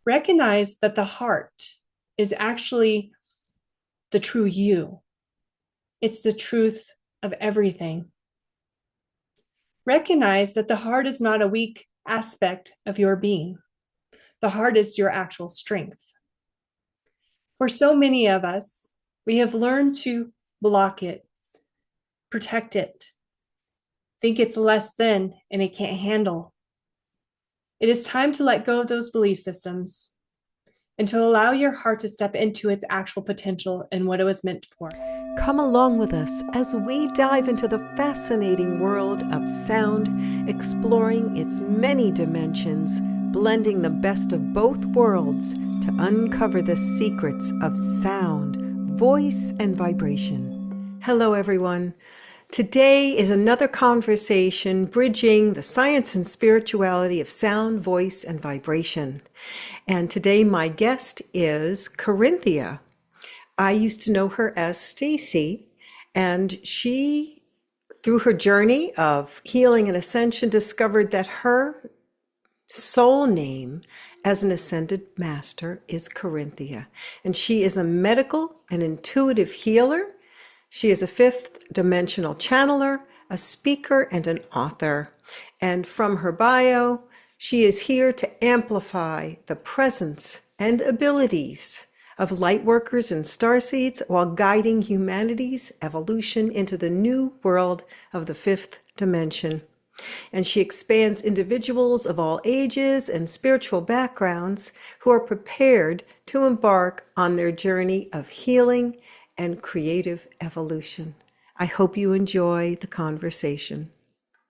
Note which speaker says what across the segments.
Speaker 1: Recognize that the heart is actually the true you. It's the truth of everything. Recognize that the heart is not a weak aspect of your being. The heart is your actual strength. For so many of us, we have learned to block it, protect it, think it's less than and it can't handle. It is time to let go of those belief systems and to allow your heart to step into its actual potential and what it was meant for.
Speaker 2: Come along with us as we dive into the fascinating world of sound, exploring its many dimensions, blending the best of both worlds to uncover the secrets of sound, voice, and vibration. Hello, everyone. Today is another conversation bridging the science and spirituality of sound, voice, and vibration. And today my guest is Corynthia. I used to know her as Stacy, and she, through her journey of healing and ascension, discovered that her soul name as an ascended master is Corynthia. And she is a medical and intuitive healer. She is a fifth dimensional channeler, a speaker, and an author. And from her bio, she is here to amplify the presence and abilities of light workers and starseeds while guiding humanity's evolution into the new world of the fifth dimension. And she expands individuals of all ages and spiritual backgrounds who are prepared to embark on their journey of healing and creative evolution. I hope you enjoy the conversation.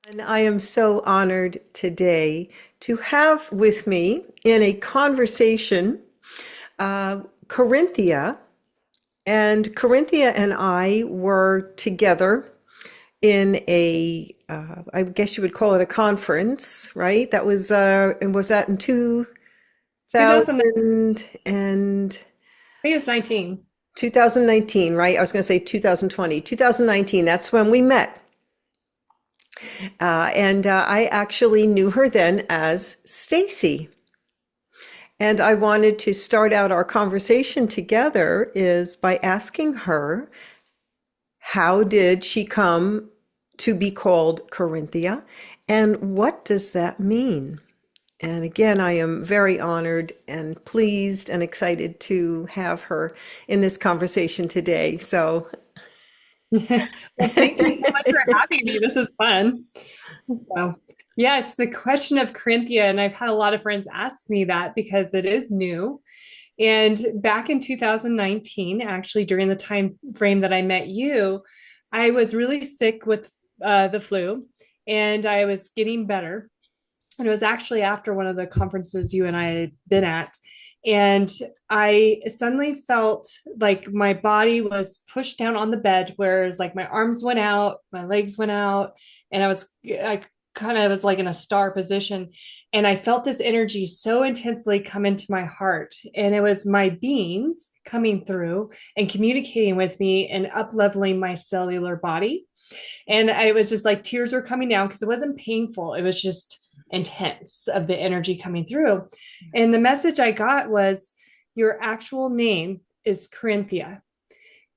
Speaker 2: And I am so honored today to have with me in a conversation Corynthia. And Corynthia and I were together in I guess you would call it a conference, right? That was, and was that in
Speaker 1: 2000,
Speaker 2: 2000 and
Speaker 1: I think it was 19.
Speaker 2: 2019, right? I was going to say 2020, 2019. That's when we met. And I actually knew her then as Stacy. And I wanted to start out our conversation together is by asking her, how did she come to be called Corynthia? And what does that mean? And again, I am very honored and pleased and excited to have her in this conversation today. So,
Speaker 1: Well, thank you so much for having me. This is fun. So, yes, the question of Corinthia, and I've had a lot of friends ask me that because it is new. And back in 2019, actually during the time frame that I met you, I was really sick with the flu, and I was getting better. And it was actually after one of the conferences you and I had been at. And I suddenly felt like my body was pushed down on the bed, whereas like my arms went out, my legs went out, and I kind of was like in a star position. And I felt this energy so intensely come into my heart. And it was my beings coming through and communicating with me and up leveling my cellular body. And I was just like tears were coming down because it wasn't painful. It was just intense of the energy coming through. And the message I got was your actual name is Corinthia,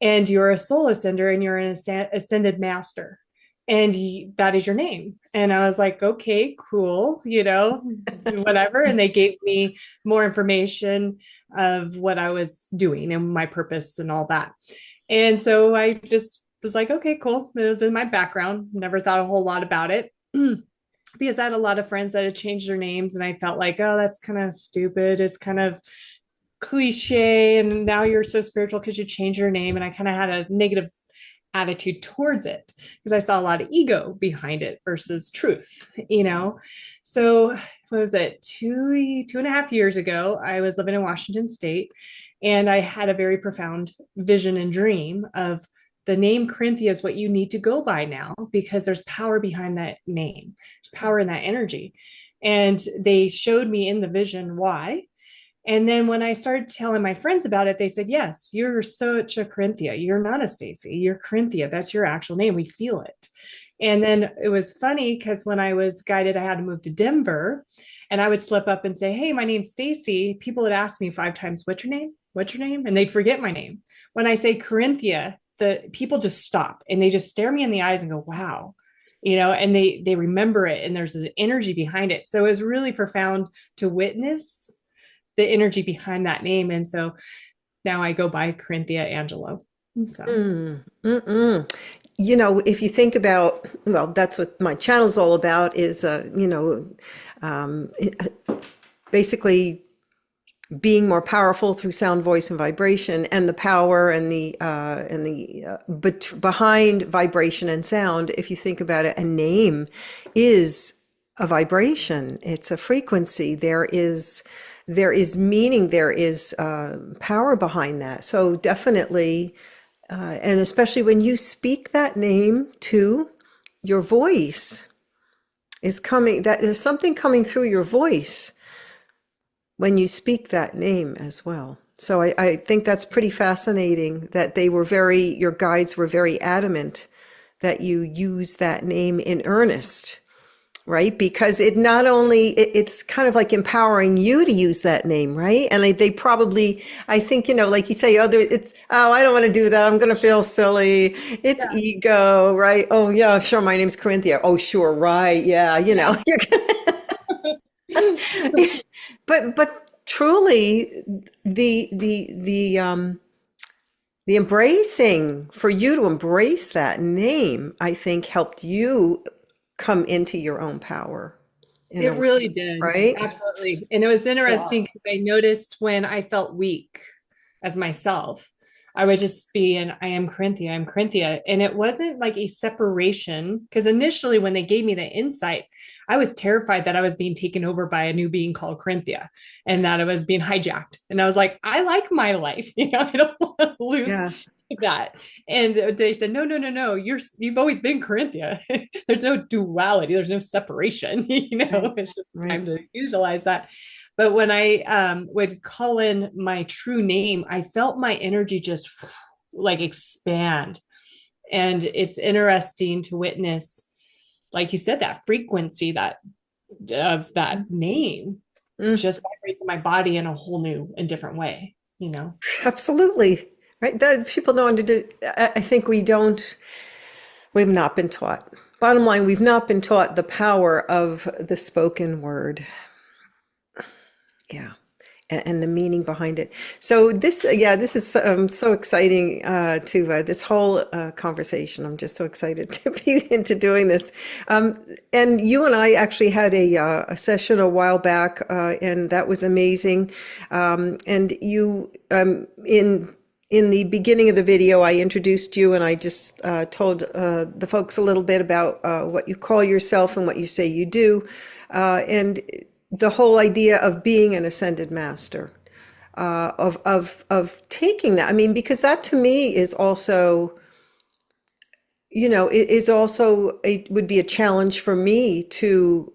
Speaker 1: and you're a soul ascender and you're an ascended master. And that is your name. And I was like, okay, cool, whatever. And they gave me more information of what I was doing and my purpose and all that. And so I just was like, okay, cool. It was in my background. Never thought a whole lot about it. Because I had a lot of friends that had changed their names, and I felt like, oh, that's kind of stupid. It's kind of cliche. And now you're so spiritual because you changed your name. And I kind of had a negative attitude towards it because I saw a lot of ego behind it versus truth. So what was it, 2.5 years ago, I was living in Washington State, and I had a very profound vision and dream of the name Corinthia is what you need to go by now, because there's power behind that name. There's power in that energy. And they showed me in the vision why. And then when I started telling my friends about it, they said, yes, you're such a Corinthia. You're not a Stacy. You're Corinthia. That's your actual name. We feel it. And then it was funny because when I was guided, I had to move to Denver. and I would slip up and say, "Hey, my name's Stacy." People would ask me 5 times, "What's your name? What's your name?" And they'd forget my name. When I say Corinthia, the people just stop and they just stare me in the eyes and go, "Wow." And they remember it, and there's this energy behind it. So it was really profound to witness the energy behind that name. And so now I go by Corinthia Angelo. So
Speaker 2: Mm, mm-mm. If you think about, well, that's what my channel's all about is, um, basically being more powerful through sound, voice, and vibration, and the power but behind vibration and sound. If you think about it, a name is a vibration. It's a frequency. There is meaning. There is power behind that. So definitely, and especially when you speak that name to your voice is coming. That there's something coming through your voice when you speak that name as well. So I think that's pretty fascinating that your guides were very adamant that you use that name in earnest, right? Because it's kind of like empowering you to use that name, right? And they probably, I think, like you say, I don't want to do that. I'm going to feel silly. It's
Speaker 1: yeah,
Speaker 2: ego, right? Oh yeah, sure. My name's Corinthia. Oh, sure. Right. Yeah.
Speaker 1: yeah.
Speaker 2: You're but truly the embracing for you to embrace that name, I think helped you come into your own power in a
Speaker 1: It
Speaker 2: way,
Speaker 1: really did.
Speaker 2: right?
Speaker 1: Absolutely. And it was
Speaker 2: Yeah.
Speaker 1: interesting because I noticed when I felt weak as myself, I would just be, and I am Corinthia, I'm Corinthia. And it wasn't like a separation because initially when they gave me the insight, I was terrified that I was being taken over by a new being called Corinthia and that it was being hijacked. And I was like, I like my life. I don't want to lose
Speaker 2: Yeah.
Speaker 1: that. And they said, no, no, no, no, you've always been Corinthia. There's no duality, there's no separation.
Speaker 2: Right.
Speaker 1: It's just time
Speaker 2: Right.
Speaker 1: to utilize that. But when I would call in my true name, I felt my energy just like expand. And it's interesting to witness, like you said, that frequency that of that name
Speaker 2: Mm,
Speaker 1: just vibrates in my body in a whole new and different way.
Speaker 2: absolutely. Right. That people don't under do. I think we've not been taught. Bottom line, we've not been taught the power of the spoken word. Yeah. And the meaning behind it. So this is so exciting to this whole conversation. I'm just so excited to be into doing this. Um, and you and I actually had a session a while back, and that was amazing. And you, in the beginning of the video, I introduced you and I just told the folks a little bit about what you call yourself and what you say you do. And the whole idea of being an ascended master, of taking that. I mean, because that to me is also, it is also it would be a challenge for me to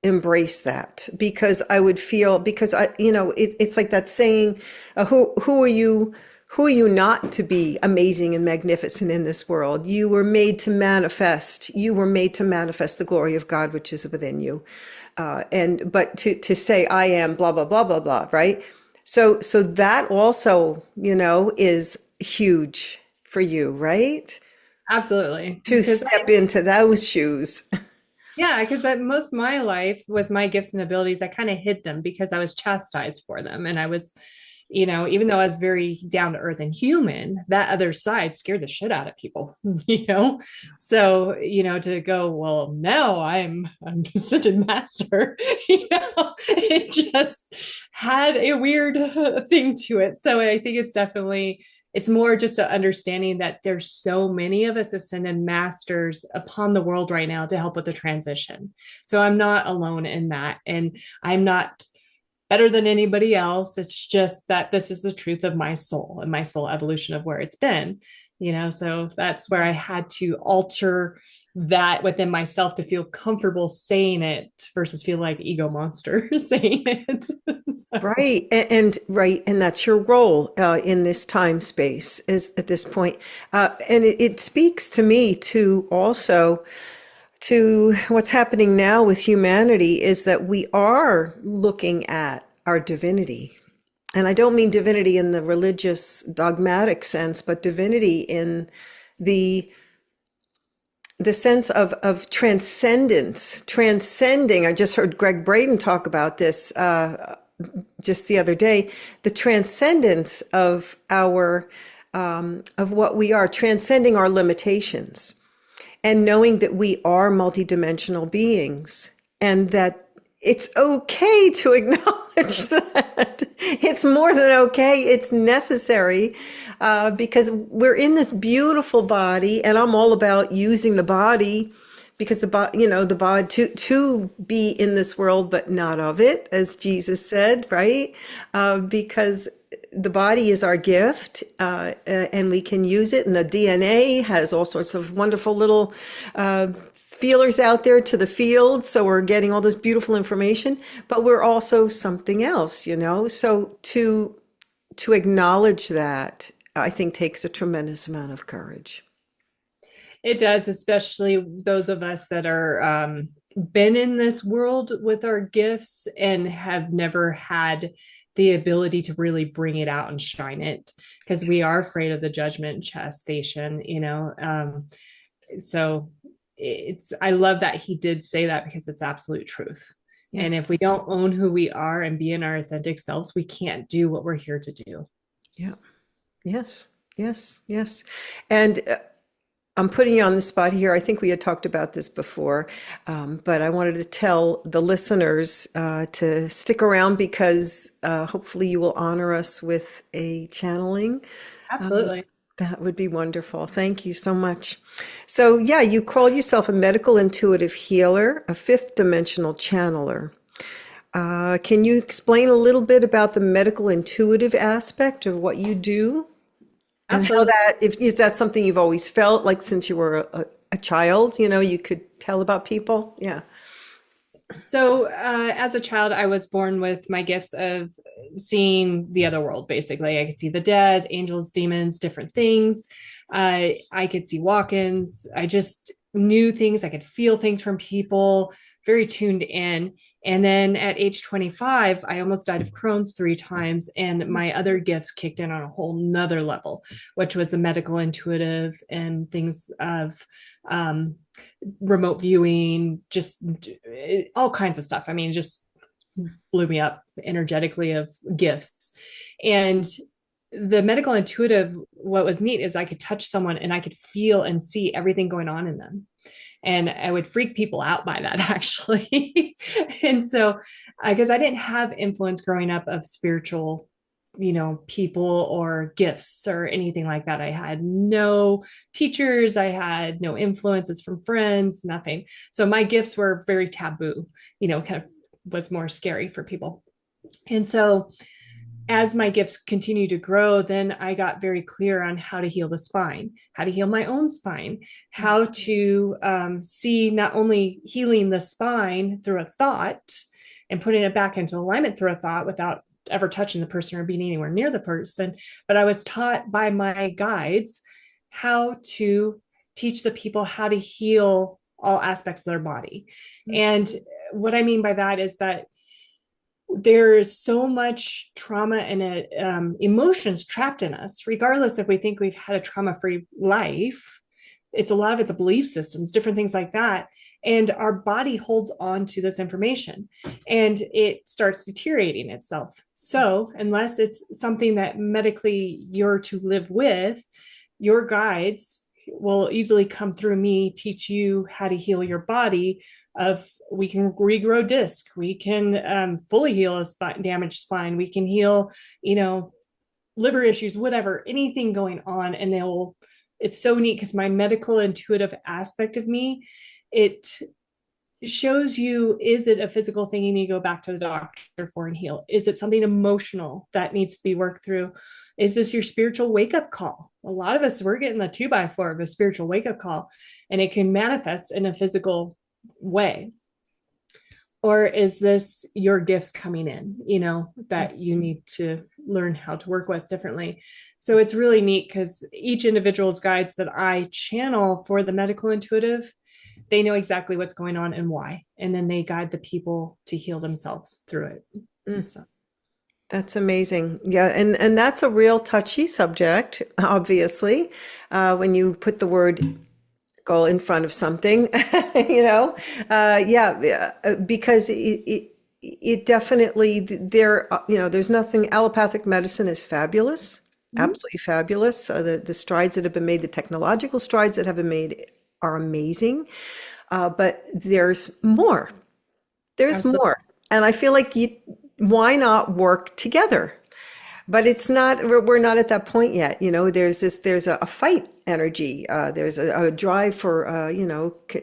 Speaker 2: embrace that because I would feel because it's like that saying, who are you? Who are you not to be amazing and magnificent in this world? You were made to manifest. You were made to manifest the glory of God, which is within you. But to say I am blah blah blah blah blah, right? So that also, is huge for you, right?
Speaker 1: Absolutely.
Speaker 2: To
Speaker 1: Because
Speaker 2: step into those shoes.
Speaker 1: yeah, because most of my life with my gifts and abilities, I kind of hid them because I was chastised for them. And I was, even though I was very down to earth and human, that other side scared the shit out of people, you know? So, to go, well, now I'm such a master, it just had a weird thing to it. So I think it's more just an understanding that there's so many of us ascended masters upon the world right now to help with the transition. So I'm not alone in that. And I'm not better than anybody else. It's just that this is the truth of my soul and my soul evolution of where it's been. So that's where I had to alter that within myself to feel comfortable saying it versus feel like ego monster saying it. So,
Speaker 2: Right. Right. And that's your role in this time space is at this point. And it speaks to me too also to what's happening now with humanity is that we are looking at our divinity. And I don't mean divinity in the religious dogmatic sense, but divinity in the the sense of transcendence, transcending. I just heard Greg Braden talk about this just the other day. The transcendence of our of what we are, transcending our limitations, and knowing that we are multidimensional beings, and that it's okay to acknowledge that. It's more than okay, it's necessary, because we're in this beautiful body, and I'm all about using the body because the body, the body to be in this world, but not of it, as Jesus said, right? Because the body is our gift, and we can use it. And the DNA has all sorts of wonderful little feelers out there to the field. So we're getting all this beautiful information, but we're also something else. So to acknowledge that, I think takes a tremendous amount of courage.
Speaker 1: It does, especially those of us that are been in this world with our gifts and have never had the ability to really bring it out and shine it because we are afraid of the judgment and chastisement. So I love that he did say that because it's absolute truth. And
Speaker 2: Yes.
Speaker 1: if we don't own who we are and be in our authentic selves, we can't do what we're here to do.
Speaker 2: Yeah. Yes. Yes. Yes. And I'm putting you on the spot here. I think we had talked about this before, but I wanted to tell the listeners to stick around because hopefully you will honor us with a channeling.
Speaker 1: Absolutely.
Speaker 2: That would be wonderful. Thank you so much. So, yeah, you call yourself a medical intuitive healer, a fifth dimensional channeler. Can you explain a little bit about the medical intuitive aspect of what you do? And how
Speaker 1: Absolutely.
Speaker 2: that, if that's something you've always felt, like since you were a child, you could tell about people? Yeah.
Speaker 1: So, as a child, I was born with my gifts of seeing the other world, basically. I could see the dead, angels, demons, different things. I could see walk ins. I just knew things. I could feel things from people, very tuned in. And then at age 25, I almost died of Crohn's 3 times, and my other gifts kicked in on a whole nother level, which was the medical intuitive and things of remote viewing, just all kinds of stuff. I mean, just blew me up energetically of gifts. And the medical intuitive, what was neat is I could touch someone and I could feel and see everything going on in them. And I would freak people out by that actually. And so, because I didn't have influence growing up of spiritual people or gifts or anything like that. I had no teachers, I had no influences from friends, nothing. So my gifts were very taboo, kind of was more scary for people. And so as my gifts continue to grow, then I got very clear on how to heal the spine, how to heal my own spine, how to see not only healing the spine through a thought and putting it back into alignment through a thought without ever touching the person or being anywhere near the person, but I was taught by my guides how to teach the people how to heal all aspects of their body. And what I mean by that is that there is so much trauma and emotions trapped in us, regardless if we think we've had a trauma-free life. It's a lot of it's a belief systems, different things like that. And our body holds on to this information and it starts deteriorating itself. So unless it's something that medically you're to live with, your guides will easily come through me, teach you how to heal your body. We can regrow disc, we can fully heal a damaged spine, we can heal liver issues, whatever, anything going on. And it's so neat because my medical intuitive aspect of me, it shows you, is it a physical thing you need to go back to the doctor for and heal? Is it something emotional that needs to be worked through? Is this your spiritual wake-up call? A lot of us, we're getting the 2x4 of a spiritual wake-up call, and it can manifest in a physical way. Or is this your gifts coming in, that you need to learn how to work with differently? So it's really neat because each individual's guides that I channel for the medical intuitive, they know exactly what's going on and why. And then they guide the people to heal themselves through it.
Speaker 2: Mm,
Speaker 1: And so,
Speaker 2: that's amazing. Yeah, and that's a real touchy subject, obviously, when you put the word goal in front of something, you know, yeah, because it definitely there, there's nothing. Allopathic medicine is fabulous,
Speaker 1: mhm,
Speaker 2: absolutely fabulous. The strides that have been made, the technological strides that have been made are amazing. But there's more. There's
Speaker 1: absolutely.
Speaker 2: more, and I feel like why not work together? But it's not, we're not at that point yet. There's a fight energy. There's a drive for,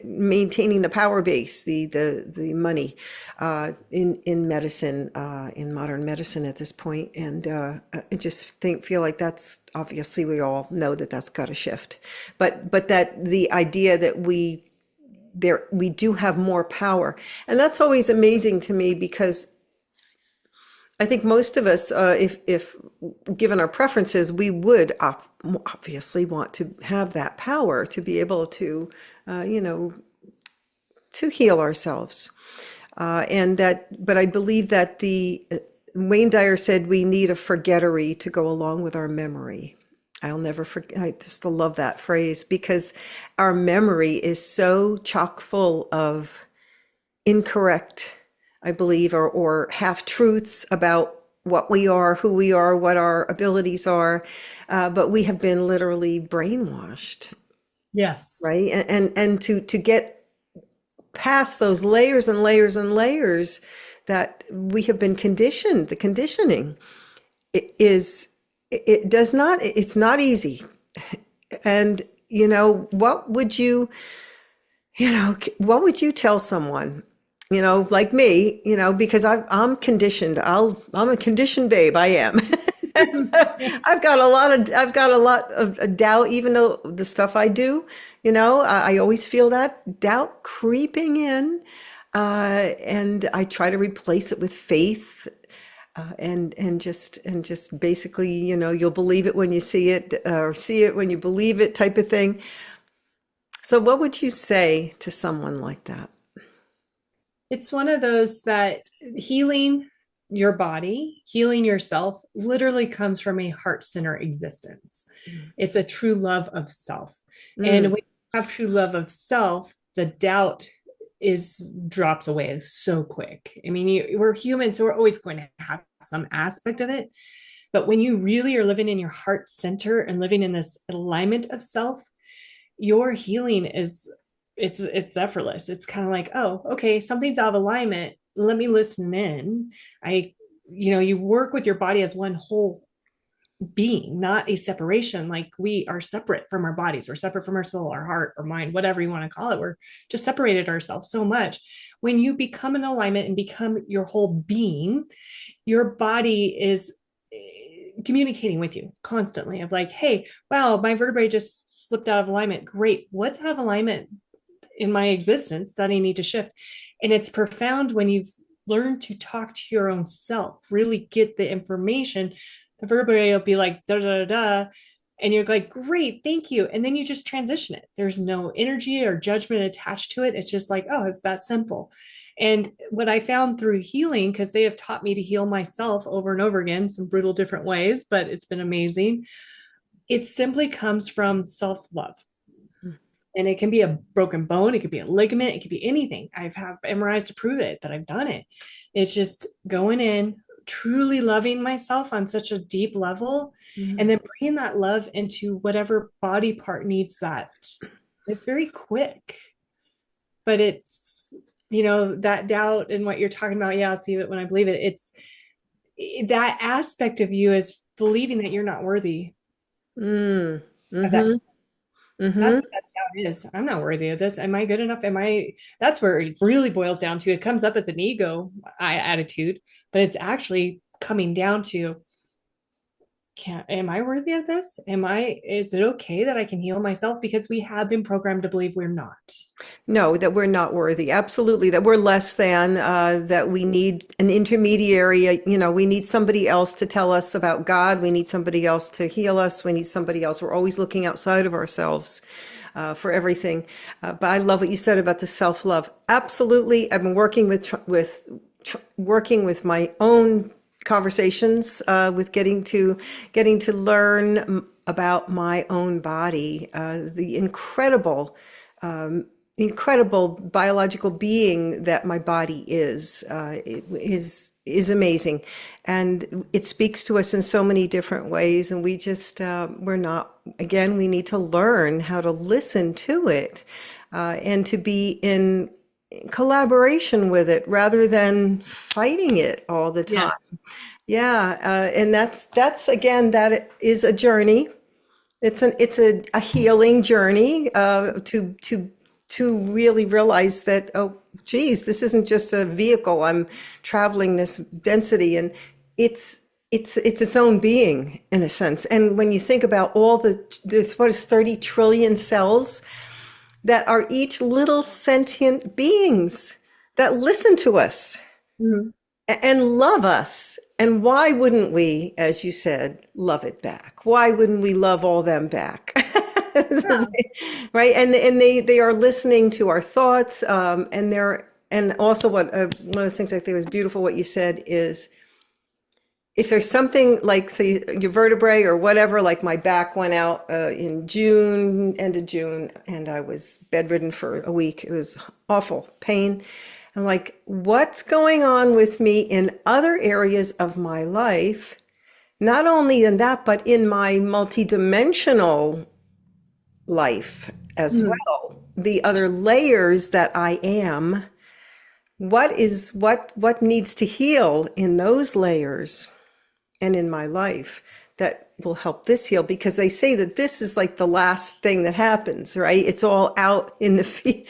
Speaker 2: maintaining the power base, the money, in medicine, in modern medicine at this point. And I just feel like that's obviously, we all know that that's got to shift. But that the idea that we do have more power. And that's always amazing to me because I think most of us, if given our preferences, we would obviously want to have that power to be able to, uh, you know, to heal ourselves. But I believe that the Wayne Dyer said we need a forgettery to go along with our memory. I'll never forget. I just love that phrase because our memory is so chock full of incorrect, I believe, or half truths about what we are, who we are, what our abilities are. But we have been literally brainwashed,
Speaker 1: Yes.
Speaker 2: right? And to get past those layers and layers and layers that we have been conditioned, the conditioning is, it does not, it's not easy. And what would what would you tell someone, like me, because I'm conditioned. I'm a conditioned babe. I am. I've got a lot of doubt, even though the stuff I do, I always feel that doubt creeping in. And I try to replace it with faith, and just basically, you'll believe it when you see it, or see it when you believe it type of thing. So what would you say to someone like that?
Speaker 1: It's one of those that healing your body, healing yourself literally comes from a heart center existence. It's a true love of self. And
Speaker 2: Mm,
Speaker 1: when you have true love of self, the doubt is drops away so quick. I mean, we're human, so we're always going to have some aspect of it. But when you really are living in your heart center and living in this alignment of self, your healing is it's effortless. It's kind of like, oh, okay, something's out of alignment. Let me listen in. I, you work with your body as one whole being, not a separation. Like we are separate from our bodies, we're separate from our soul, our heart, or mind, whatever you want to call it. We're just separated ourselves so much. When you become in alignment and become your whole being, your body is communicating with you constantly of like, hey, wow, my vertebrae just slipped out of alignment. Great. What's out of alignment in my existence that I need to shift? And it's profound when you've learned to talk to your own self, really get the information. The vertebrae will be like, da, da, da, da. And you're like, great, thank you. And then you just transition it. There's no energy or judgment attached to it. It's just like, oh, it's that simple. And what I found through healing, because they have taught me to heal myself over and over again, some brutal different ways, but it's been amazing. It simply comes from self love. And it can be a broken bone, it could be a ligament, it could be anything. I've have MRIs to prove it that I've done it. It's just going in, truly loving myself on such a deep level, and
Speaker 2: mm,
Speaker 1: then bringing that love into whatever body part needs that. It's very quick, but it's, that doubt and what you're talking about. Yeah, I'll see it when I believe it. It's that aspect of you is believing that you're not worthy
Speaker 2: mm,
Speaker 1: of that.
Speaker 2: mm-hmm, mm-hmm.
Speaker 1: That's what that doubt is. I'm not worthy of this. Am I good enough? Am I? That's where it really boils down to. It comes up as an ego attitude, but it's actually coming down to am I worthy of this? Is it okay that I can heal myself? Because we have been programmed to believe we're not.
Speaker 2: No, that we're not worthy. Absolutely, that we're less than, that we need an intermediary. We need somebody else to tell us about God. We need somebody else to heal us. We need somebody else. We're always looking outside of ourselves for everything. But I love what you said about the self-love. Absolutely. I've been working working with my own conversations, with getting to learn about my own body, the incredible biological being that my body is. Is amazing, and it speaks to us in so many different ways. And we just we're not. Again, we need to learn how to listen to it, and to be in collaboration with it rather than fighting it all the time.
Speaker 1: Yes.
Speaker 2: Yeah, and that's again, that is a journey. It's a healing journey, to really realize that, oh geez, this isn't just a vehicle. I'm traveling this density, and it's its own being in a sense. And when you think about all the what is 30 trillion cells that are each little sentient beings that listen to us
Speaker 1: Mhm.
Speaker 2: and love us. And why wouldn't we, as you said, love it back? Why wouldn't we love all them back?
Speaker 1: Yeah.
Speaker 2: Right? And they are listening to our thoughts. And also what one of the things I think was beautiful what you said is, if there's something like, say, your vertebrae or whatever, like my back went out in June, end of June, and I was bedridden for a week. It was awful pain. I'm like, what's going on with me in other areas of my life? Not only in that, but in my multidimensional life as
Speaker 1: Mhm.
Speaker 2: well. The other layers that I am. What needs to heal in those layers and in my life that will help this heal? Because they say that this is like the last thing that happens, right? It's all out in the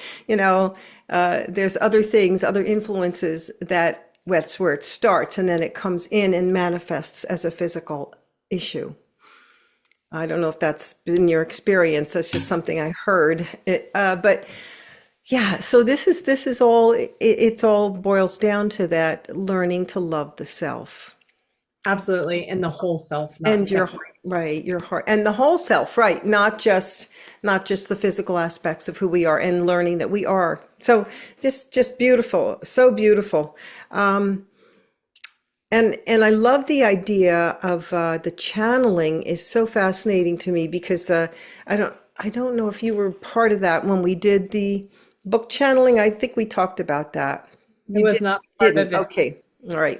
Speaker 2: there's other things, other influences, that's where it starts, and then it comes in and manifests as a physical issue. I don't know if that's been your experience. That's just something I heard. But yeah, so this is all, it's all boils down to that learning to love the self.
Speaker 1: Absolutely. And the whole self, not
Speaker 2: And your
Speaker 1: separate.
Speaker 2: right, your heart and the whole self, right? Not just the physical aspects of who we are, and learning that we are. So just beautiful, so beautiful. And I love the idea of the channeling is so fascinating to me, because I don't know if you were part of that when we did the book channeling. I think we talked about that.
Speaker 1: It
Speaker 2: You
Speaker 1: was not part
Speaker 2: didn't.
Speaker 1: of it,
Speaker 2: Okay. All right.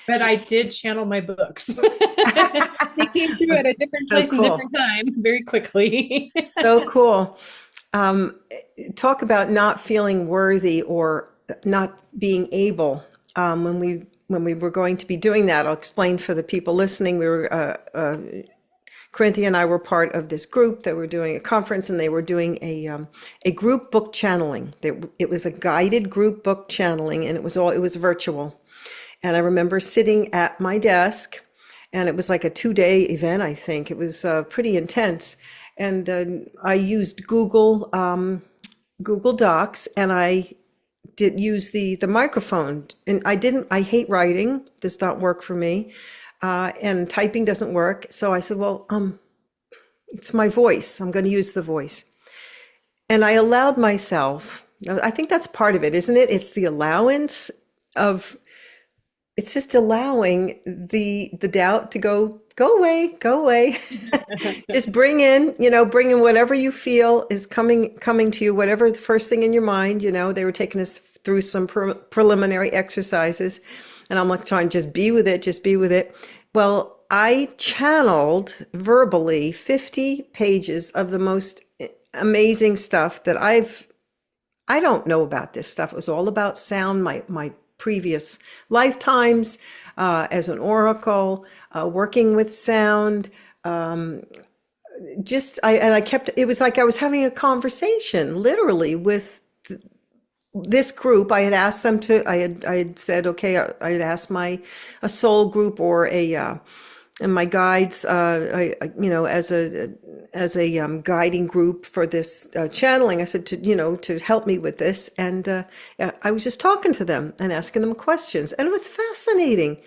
Speaker 1: but I did channel my books. They came through at a different
Speaker 2: So
Speaker 1: place and
Speaker 2: cool.
Speaker 1: different time very quickly.
Speaker 2: So cool. Um, Talk about not feeling worthy or not being able. When we were going to be doing that, I'll explain for the people listening. We were Corynthia and I were part of this group that were doing a conference, and they were doing a group book channeling. It was a guided group book channeling, and it was virtual. And I remember sitting at my desk, and it was like a 2-day event. I think it was pretty intense. And I used Google Docs, and I did use the microphone. And I hate writing, does not work for me, and typing doesn't work. So I said, well, it's my voice. I'm going to use the voice. And I allowed myself, I think that's part of it, isn't it? It's the allowance of, it's just allowing the doubt to go away, go away. Just bring in whatever you feel is coming to you, whatever the first thing in your mind. They were taking us through some preliminary exercises, and I'm like trying to just be with it, just be with it. Well, I channeled verbally 50 pages of the most amazing stuff that I don't know about this stuff. It was all about sound, my previous lifetimes as an oracle, working with sound. I kept, it was like I was having a conversation literally with this group. I had asked them to, I had said, okay, I had asked a soul group or and my guides, as a guiding group for this channeling, I said to help me with this, and yeah, I was just talking to them and asking them questions, and it was fascinating.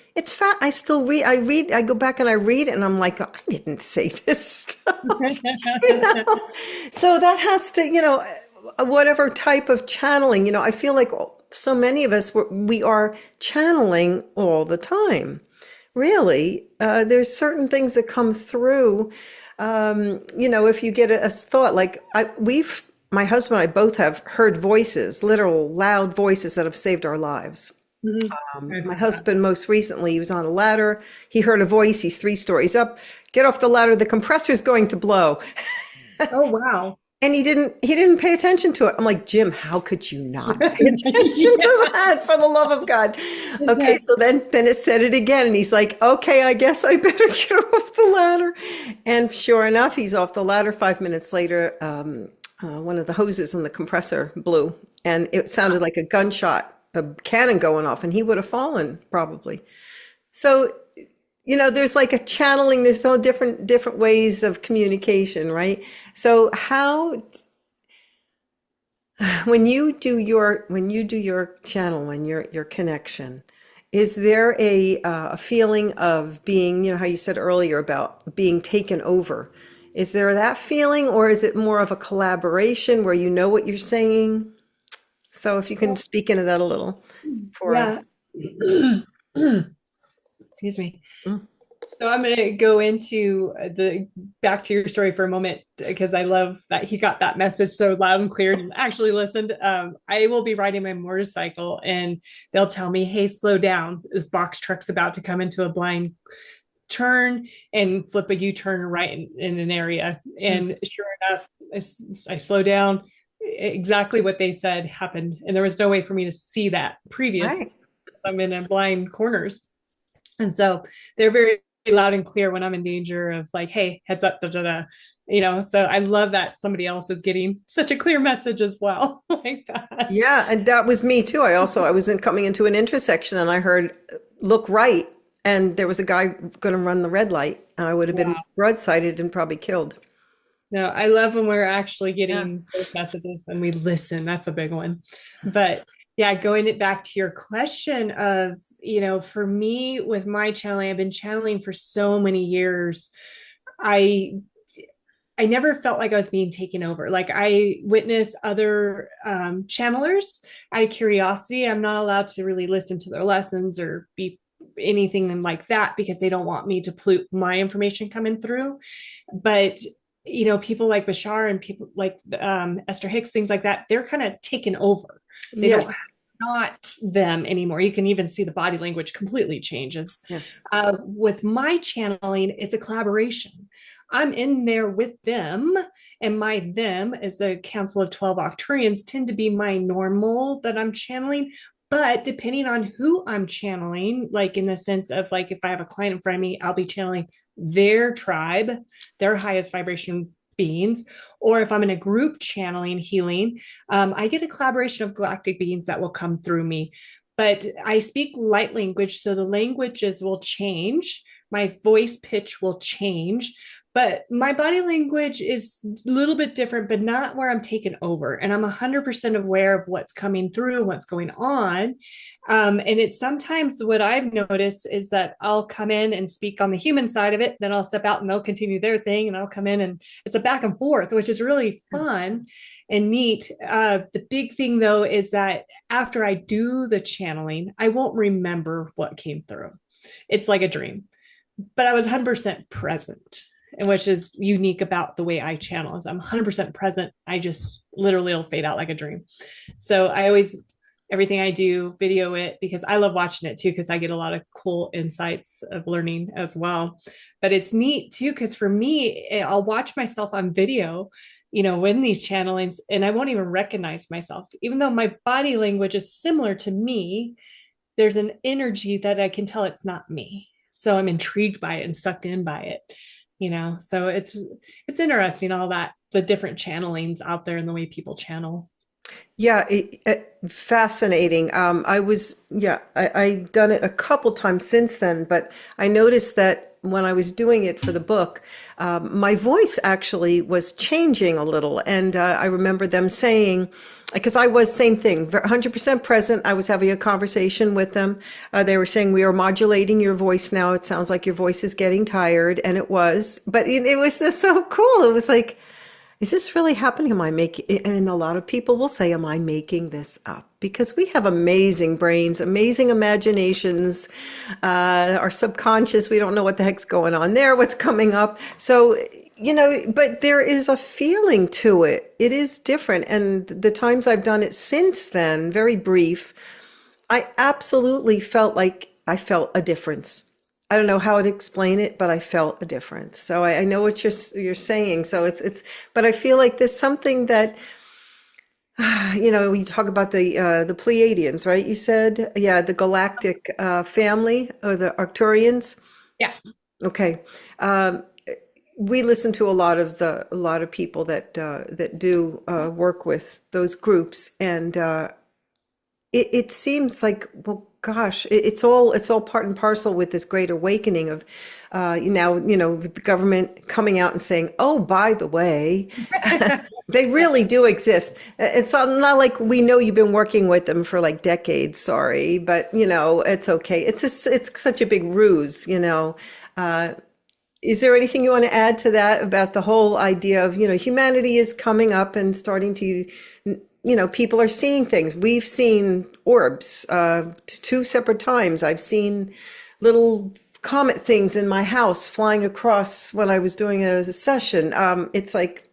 Speaker 2: I still read. I go back and I read, and I'm like, I didn't say this stuff. You know? So that has to, whatever type of channeling, I feel like so many of us we are channeling all the time. Really, there's certain things that come through. If you get a thought, like my husband and I both have heard voices, literal loud voices that have saved our lives.
Speaker 1: Mhm.
Speaker 2: My husband, most recently, he was on a ladder. He heard a voice. He's 3 stories up. Get off the ladder. The compressor's going to blow.
Speaker 1: Oh, wow.
Speaker 2: And he didn't pay attention to it. I'm like, Jim, how could you not pay attention to that, for the love of God? Okay,
Speaker 1: Yeah.
Speaker 2: so then it said it again, and he's like, okay, I guess I better get off the ladder. And sure enough, he's off the ladder. 5 minutes later, one of the hoses in the compressor blew, and it sounded like a gunshot, a cannon going off, and he would have fallen probably. So, there's like a channeling, there's so different ways of communication, right? So how, when you do your channel, when your connection, is there a feeling of being, how you said earlier about being taken over? Is there that feeling, or is it more of a collaboration where you know what you're saying? So if you can speak into that a little for
Speaker 1: Yeah.
Speaker 2: us.
Speaker 1: Excuse me.
Speaker 2: Mm.
Speaker 1: So I'm going to go into the back to your story for a moment because I love that he got that message so loud and clear and actually listened. I will be riding my motorcycle and they'll tell me, "Hey, slow down. This box truck's about to come into a blind turn and flip a U-turn right in an area."
Speaker 2: Mm.
Speaker 1: And sure enough, I slow down. Exactly what they said happened, and there was no way for me to see that
Speaker 2: Right.
Speaker 1: previous. I'm in a blind corners, and so they're very loud and clear when I'm in danger of like, "Hey, heads up, da da da." So I love that somebody else is getting such a clear message as well, like that.
Speaker 2: Yeah, and that was me too. I was coming into an intersection, and I heard look right, and there was a guy going to run the red light, and I would have been
Speaker 1: Wow.
Speaker 2: broadsided and probably killed.
Speaker 1: No, I love when we're actually
Speaker 2: Yeah.
Speaker 1: getting those messages and we listen. That's a big one. But yeah, going it back to your question of, for me with my channeling, I've been channeling for so many years. I I never felt like I was being taken over. Like I witness other channelers out of curiosity. I'm not allowed to really listen to their lessons or be anything like that because they don't want me to pollute my information coming through. But people like Bashar and people like Esther Hicks, things like that, they're kind of taken over. They don't
Speaker 2: Yes.
Speaker 1: not them anymore. You can even see the body language completely changes.
Speaker 2: Yes.
Speaker 1: With my channeling, it's a collaboration. I'm in there with them, and my them is a council of 12 Octurians tend to be my normal that I'm channeling. But depending on who I'm channeling, like in the sense of like if I have a client in front of me, I'll be channeling their tribe, their highest vibration beings, or if I'm in a group channeling healing, I get a collaboration of galactic beings that will come through me. But I speak light language, so the languages will change. My voice pitch will change, but my body language is a little bit different, but not where I'm taken over. And I'm 100% aware of what's coming through, what's going on. And it's sometimes what I've noticed is that I'll come in and speak on the human side of it, then I'll step out and they'll continue their thing, and I'll come in and it's a back and forth, which is really
Speaker 2: Yes.
Speaker 1: fun and neat. The big thing though is that after I do the channeling, I won't remember what came through. It's like a dream, but I was 100% present, and which is unique about the way I channel is I'm 100% present. I just literally will fade out like a dream. So I always everything I do video it because I love watching it too because I get a lot of cool insights of learning as well. But it's neat too because for me, I'll watch myself on video, when these channelings, and I won't even recognize myself, even though my body language is similar to me. There's an energy that I can tell it's not me. So I'm intrigued by it and sucked in by it. So it's interesting all that the different channelings out there and the way people channel.
Speaker 2: Yeah, fascinating. I've done it a couple times since then, but I noticed that when I was doing it for the book, my voice actually was changing a little. And I remember them saying, because I was same thing, 100% present. I was having a conversation with them. They were saying, we are modulating your voice now. It sounds like your voice is getting tired. And it was, but it was just so cool. It was like, is this really happening? Am I making, and a lot of people will say, am I making this up? Because we have amazing brains, amazing imaginations. Our subconscious, we don't know what the heck's going on there, what's coming up. So, but there is a feeling to it. It is different. And the times I've done it since then, very brief, I absolutely felt like I felt a difference. I don't know how to explain it, but I felt a difference. So I know what you're saying. So but I feel like there's something that, you talk about the Pleiadians, right? You said, yeah, the galactic family or the Arcturians.
Speaker 1: Yeah.
Speaker 2: Okay. Um, we listen to a lot of people that do work with those groups, and it seems like, well, gosh, it's all part and parcel with this great awakening of now, with the government coming out and saying, oh, by the way, they really do exist. It's not like we know you've been working with them for like decades, sorry, but it's okay. It's such a big ruse. Uh, is there anything you want to add to that about the whole idea of, humanity is coming up and starting to, people are seeing things. We've seen orbs two separate times. I've seen little comet things in my house flying across when I was doing a session. It's like,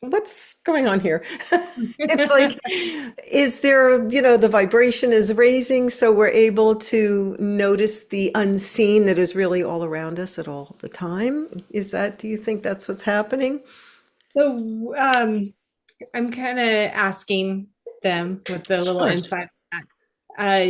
Speaker 2: what's going on here? It's like, is there, the vibration is raising, so we're able to notice the unseen that is really all around us at all the time? Do you think that's what's happening?
Speaker 1: So I'm kind of asking them with the little
Speaker 2: Sure.
Speaker 1: insight. Uh,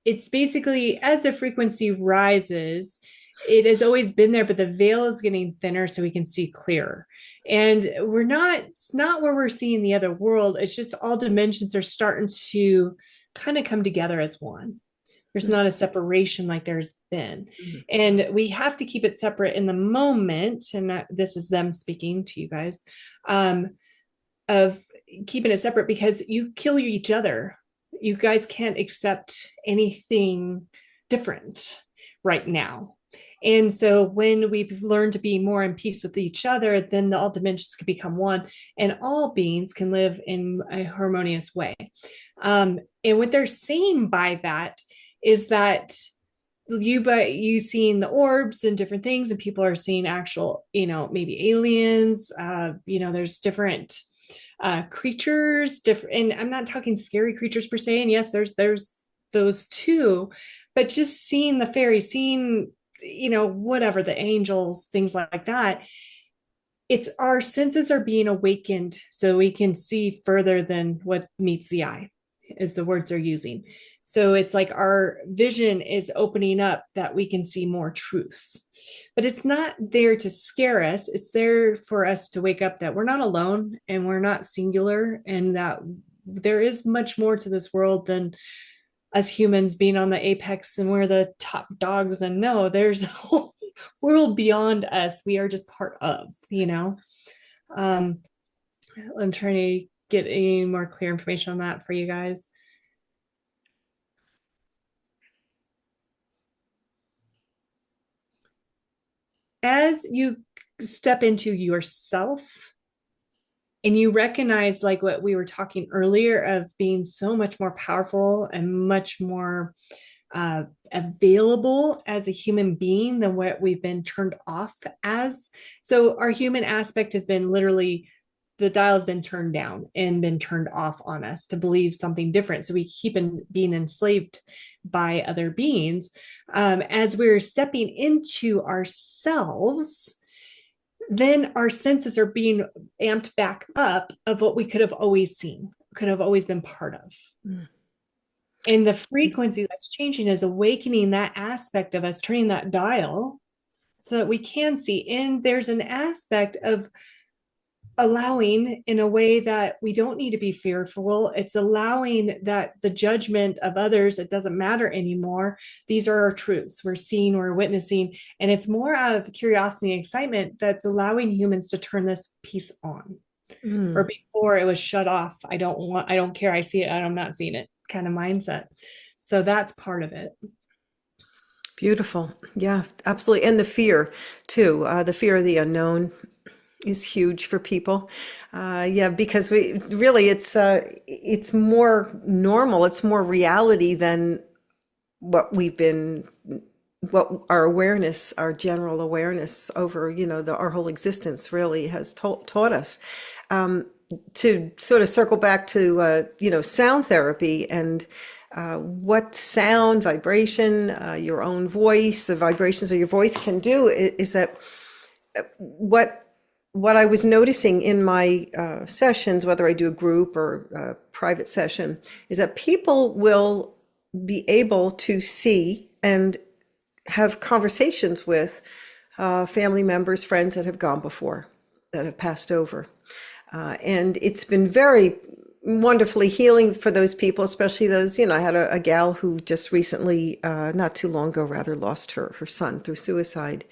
Speaker 1: it's basically as the frequency rises, it has always been there, but the veil is getting thinner so we can see clearer. And it's not where we're seeing the other world. It's just all dimensions are starting to kind of come together as one. There's not a separation like there's been.
Speaker 2: Mhm.
Speaker 1: And we have to keep it separate in the moment. And this is them speaking to you guys. Of keeping it separate because you kill each other. You guys can't accept anything different right now. And so when we've learned to be more in peace with each other, then all dimensions can become one and all beings can live in a harmonious way. And what they're saying by that is that you seeing the orbs and different things and people are seeing actual maybe aliens, there's different creatures, different, and I'm not talking scary creatures per se, and yes, there's those too, but just seeing the fairies, seeing whatever, the angels, things like that. It's our senses are being awakened so we can see further than what meets the eye, is the words they're using. So it's like our vision is opening up that we can see more truths. But it's not there to scare us. It's there for us to wake up that we're not alone and we're not singular, and that there is much more to this world than us humans being on the apex and we're the top dogs. And no, there's a whole world beyond us. We are just part of. Um, I'm trying to get any more clear information on that for you guys. As you step into yourself and you recognize, like what we were talking earlier, of being so much more powerful and much more available as a human being than what we've been turned off as. So our human aspect has been literally, the dial has been turned down and been turned off on us to believe something different. So we keep being enslaved by other beings. As we're stepping into ourselves, then our senses are being amped back up of what we could have always seen, could have always been part of.
Speaker 2: Mm.
Speaker 1: And the frequency that's changing is awakening that aspect of us, turning that dial so that we can see. And there's an aspect of allowing in a way that we don't need to be fearful. It's allowing that the judgment of others, it doesn't matter anymore. These are our truths. We're seeing, we're witnessing, and it's more out of curiosity and excitement that's allowing humans to turn this piece on. Or
Speaker 2: Mm,
Speaker 1: before it was shut off. I don't care. I see it, I'm not seeing it kind of mindset. So that's part of it.
Speaker 2: beautiful. Yeah, absolutely. And the fear too. The fear of the unknown is huge for people. Yeah, because we really it's more normal. It's more reality than what we've been, what our awareness, our general awareness over, our whole existence really has taught us. To sort of circle back to, sound therapy and what sound, vibration, your own voice, the vibrations of your voice can do is that what what I was noticing in my sessions, whether I do a group or a private session, is that people will be able to see and have conversations with family members, friends that have gone before, that have passed over. And it's been very wonderfully healing for those people, especially those, I had a gal who just recently, not too long ago, rather lost her son through suicide.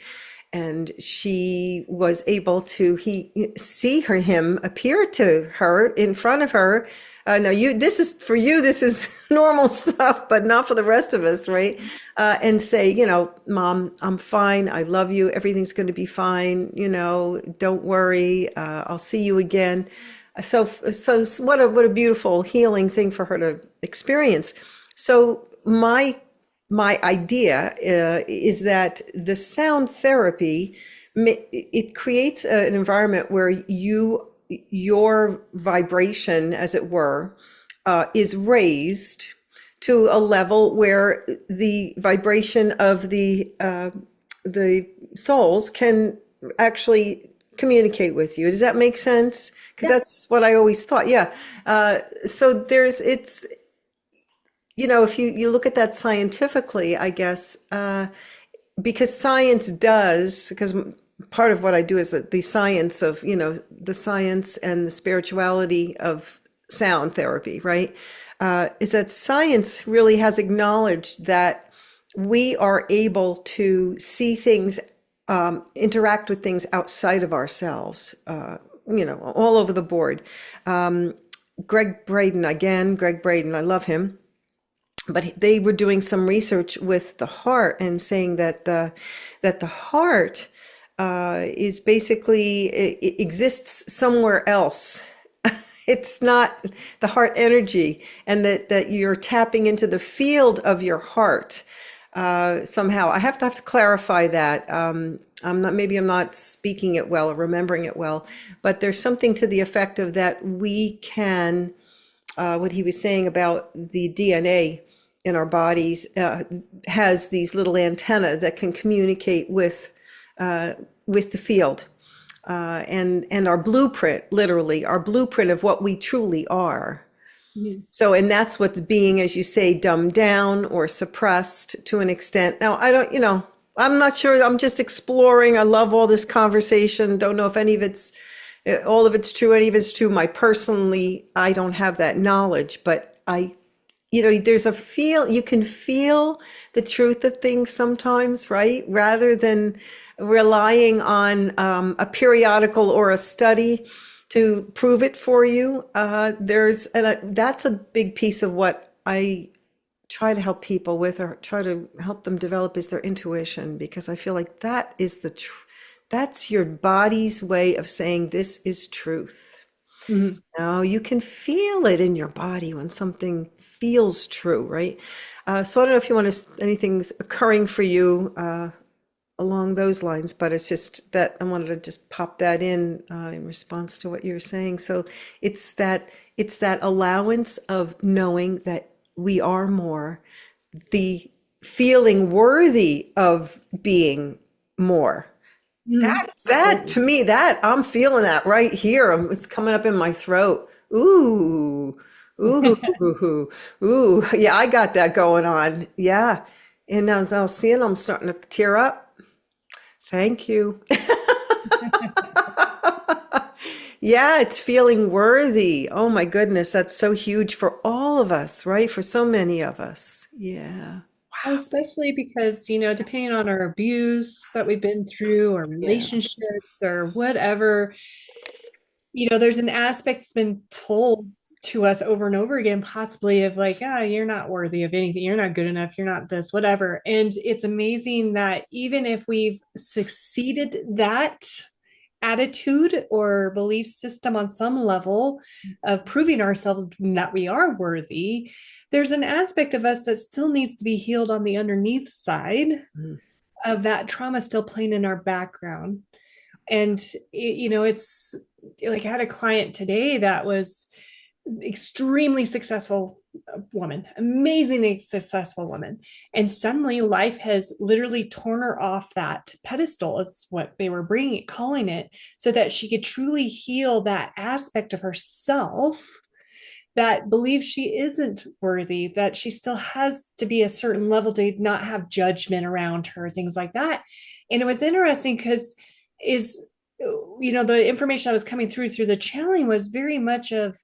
Speaker 2: And she was able to see him appear to her in front of her. Now this is for you, this is normal stuff, but not for the rest of us, right? And say, Mom, I'm fine. I love you. Everything's going to be fine. Don't worry. I'll see you again. So what a beautiful healing thing for her to experience. So my idea is that the sound therapy, it creates an environment where your vibration, as it were, is raised to a level where the vibration of the souls can actually communicate with you. Does that make sense? Because
Speaker 1: Yeah.
Speaker 2: that's what I always thought. Yeah. So if you look at that scientifically, I guess, because science does, because part of what I do is that the science of, the science and the spirituality of sound therapy, right? Is that science really has acknowledged that we are able to see things, interact with things outside of ourselves, all over the board. Greg Braden, I love him, but they were doing some research with the heart and saying that the heart is basically it exists somewhere else. It's not the heart energy, and that you're tapping into the field of your heart somehow. I have to clarify that. I'm not speaking it well or remembering it well, but there's something to the effect of that we can, what he was saying about the DNA in our bodies, has these little antennae that can communicate with the field, and our blueprint, literally our blueprint of what we truly are.
Speaker 1: Mhm.
Speaker 2: So, and that's what's being, as you say, dumbed down or suppressed to an extent. Now, I don't, I'm not sure. I'm just exploring. I love all this conversation. Don't know if all of it's true, any of it's true. I don't have that knowledge, but there's you can feel the truth of things sometimes, right? Rather than relying on a periodical or a study to prove it for you. That's a big piece of what I try to help people with, or try to help them develop, is their intuition, because I feel like that's your body's way of saying this is truth.
Speaker 1: Mhm.
Speaker 2: Now you can feel it in your body when something feels true, right? So I don't know if you want anything's occurring for you along those lines, but it's just that I wanted to just pop that in response to what you're saying. So it's that allowance of knowing that we are more, the feeling worthy of being more.
Speaker 1: Mhm.
Speaker 2: That
Speaker 1: Absolutely.
Speaker 2: to me, that I'm feeling that right here. It's coming up in my throat. Ooh, ooh, ooh. Yeah, I got that going on. Yeah. And as I was seeing, I'm starting to tear up. Thank you. Yeah, it's feeling worthy. Oh my goodness, that's so huge for all of us, right? For so many of us. Yeah.
Speaker 1: Well, especially because, depending on our abuse that we've been through or
Speaker 2: Yeah.
Speaker 1: relationships or whatever, there's an aspect that's been told to us over and over again, possibly of like, ah, you're not worthy of anything. You're not good enough. You're not this, whatever. And it's amazing that even if we've succeeded that attitude or belief system on some level of proving ourselves that we are worthy, there's an aspect of us that still needs to be healed on the underneath side
Speaker 2: Mm.
Speaker 1: of that trauma still playing in our background. And it's like I had a client today that was extremely successful woman, amazingly successful woman. And suddenly life has literally torn her off that pedestal, is what they were calling it, so that she could truly heal that aspect of herself that believes she isn't worthy, that she still has to be a certain level to not have judgment around her, things like that. And it was interesting because is the information that was coming through the channeling was very much of,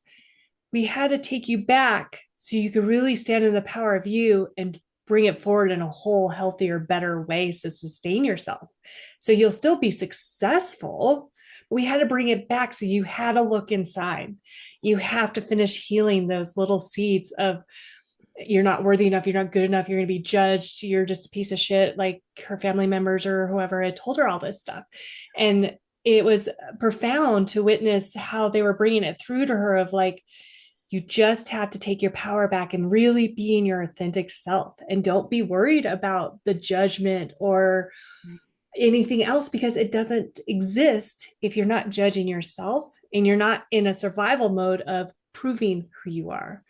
Speaker 1: we had to take you back so you could really stand in the power of you and bring it forward in a whole healthier, better way to sustain yourself. So you'll still be successful. But we had to bring it back. So you had to look inside. You have to finish healing those little seeds of, you're not worthy enough, you're not good enough, you're going to be judged, you're just a piece of shit, like her family members or whoever had told her all this stuff. And it was profound to witness how they were bringing it through to her of like, you just have to take your power back and really be in your authentic self, and don't be worried about the judgment or anything else, because it doesn't exist if you're not judging yourself and you're not in a survival mode of proving who you are.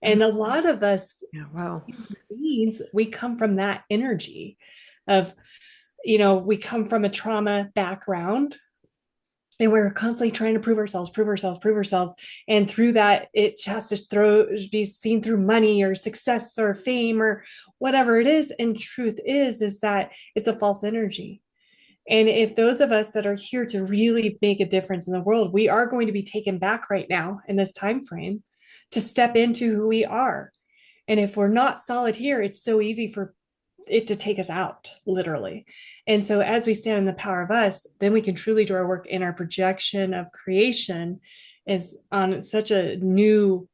Speaker 1: And a lot of us
Speaker 2: Yeah, wow.
Speaker 1: beings, we come from that energy of, we come from a trauma background, and we're constantly trying to prove ourselves, prove ourselves, prove ourselves. And through that, it has to be seen through money or success or fame or whatever it is. And truth is that it's a false energy. And if those of us that are here to really make a difference in the world, we are going to be taken back right now in this time frame to step into who we are. And if we're not solid here, it's so easy for it to take us out, literally. And so as we stand in the power of us, then we can truly do our work, in our projection of creation is on such a new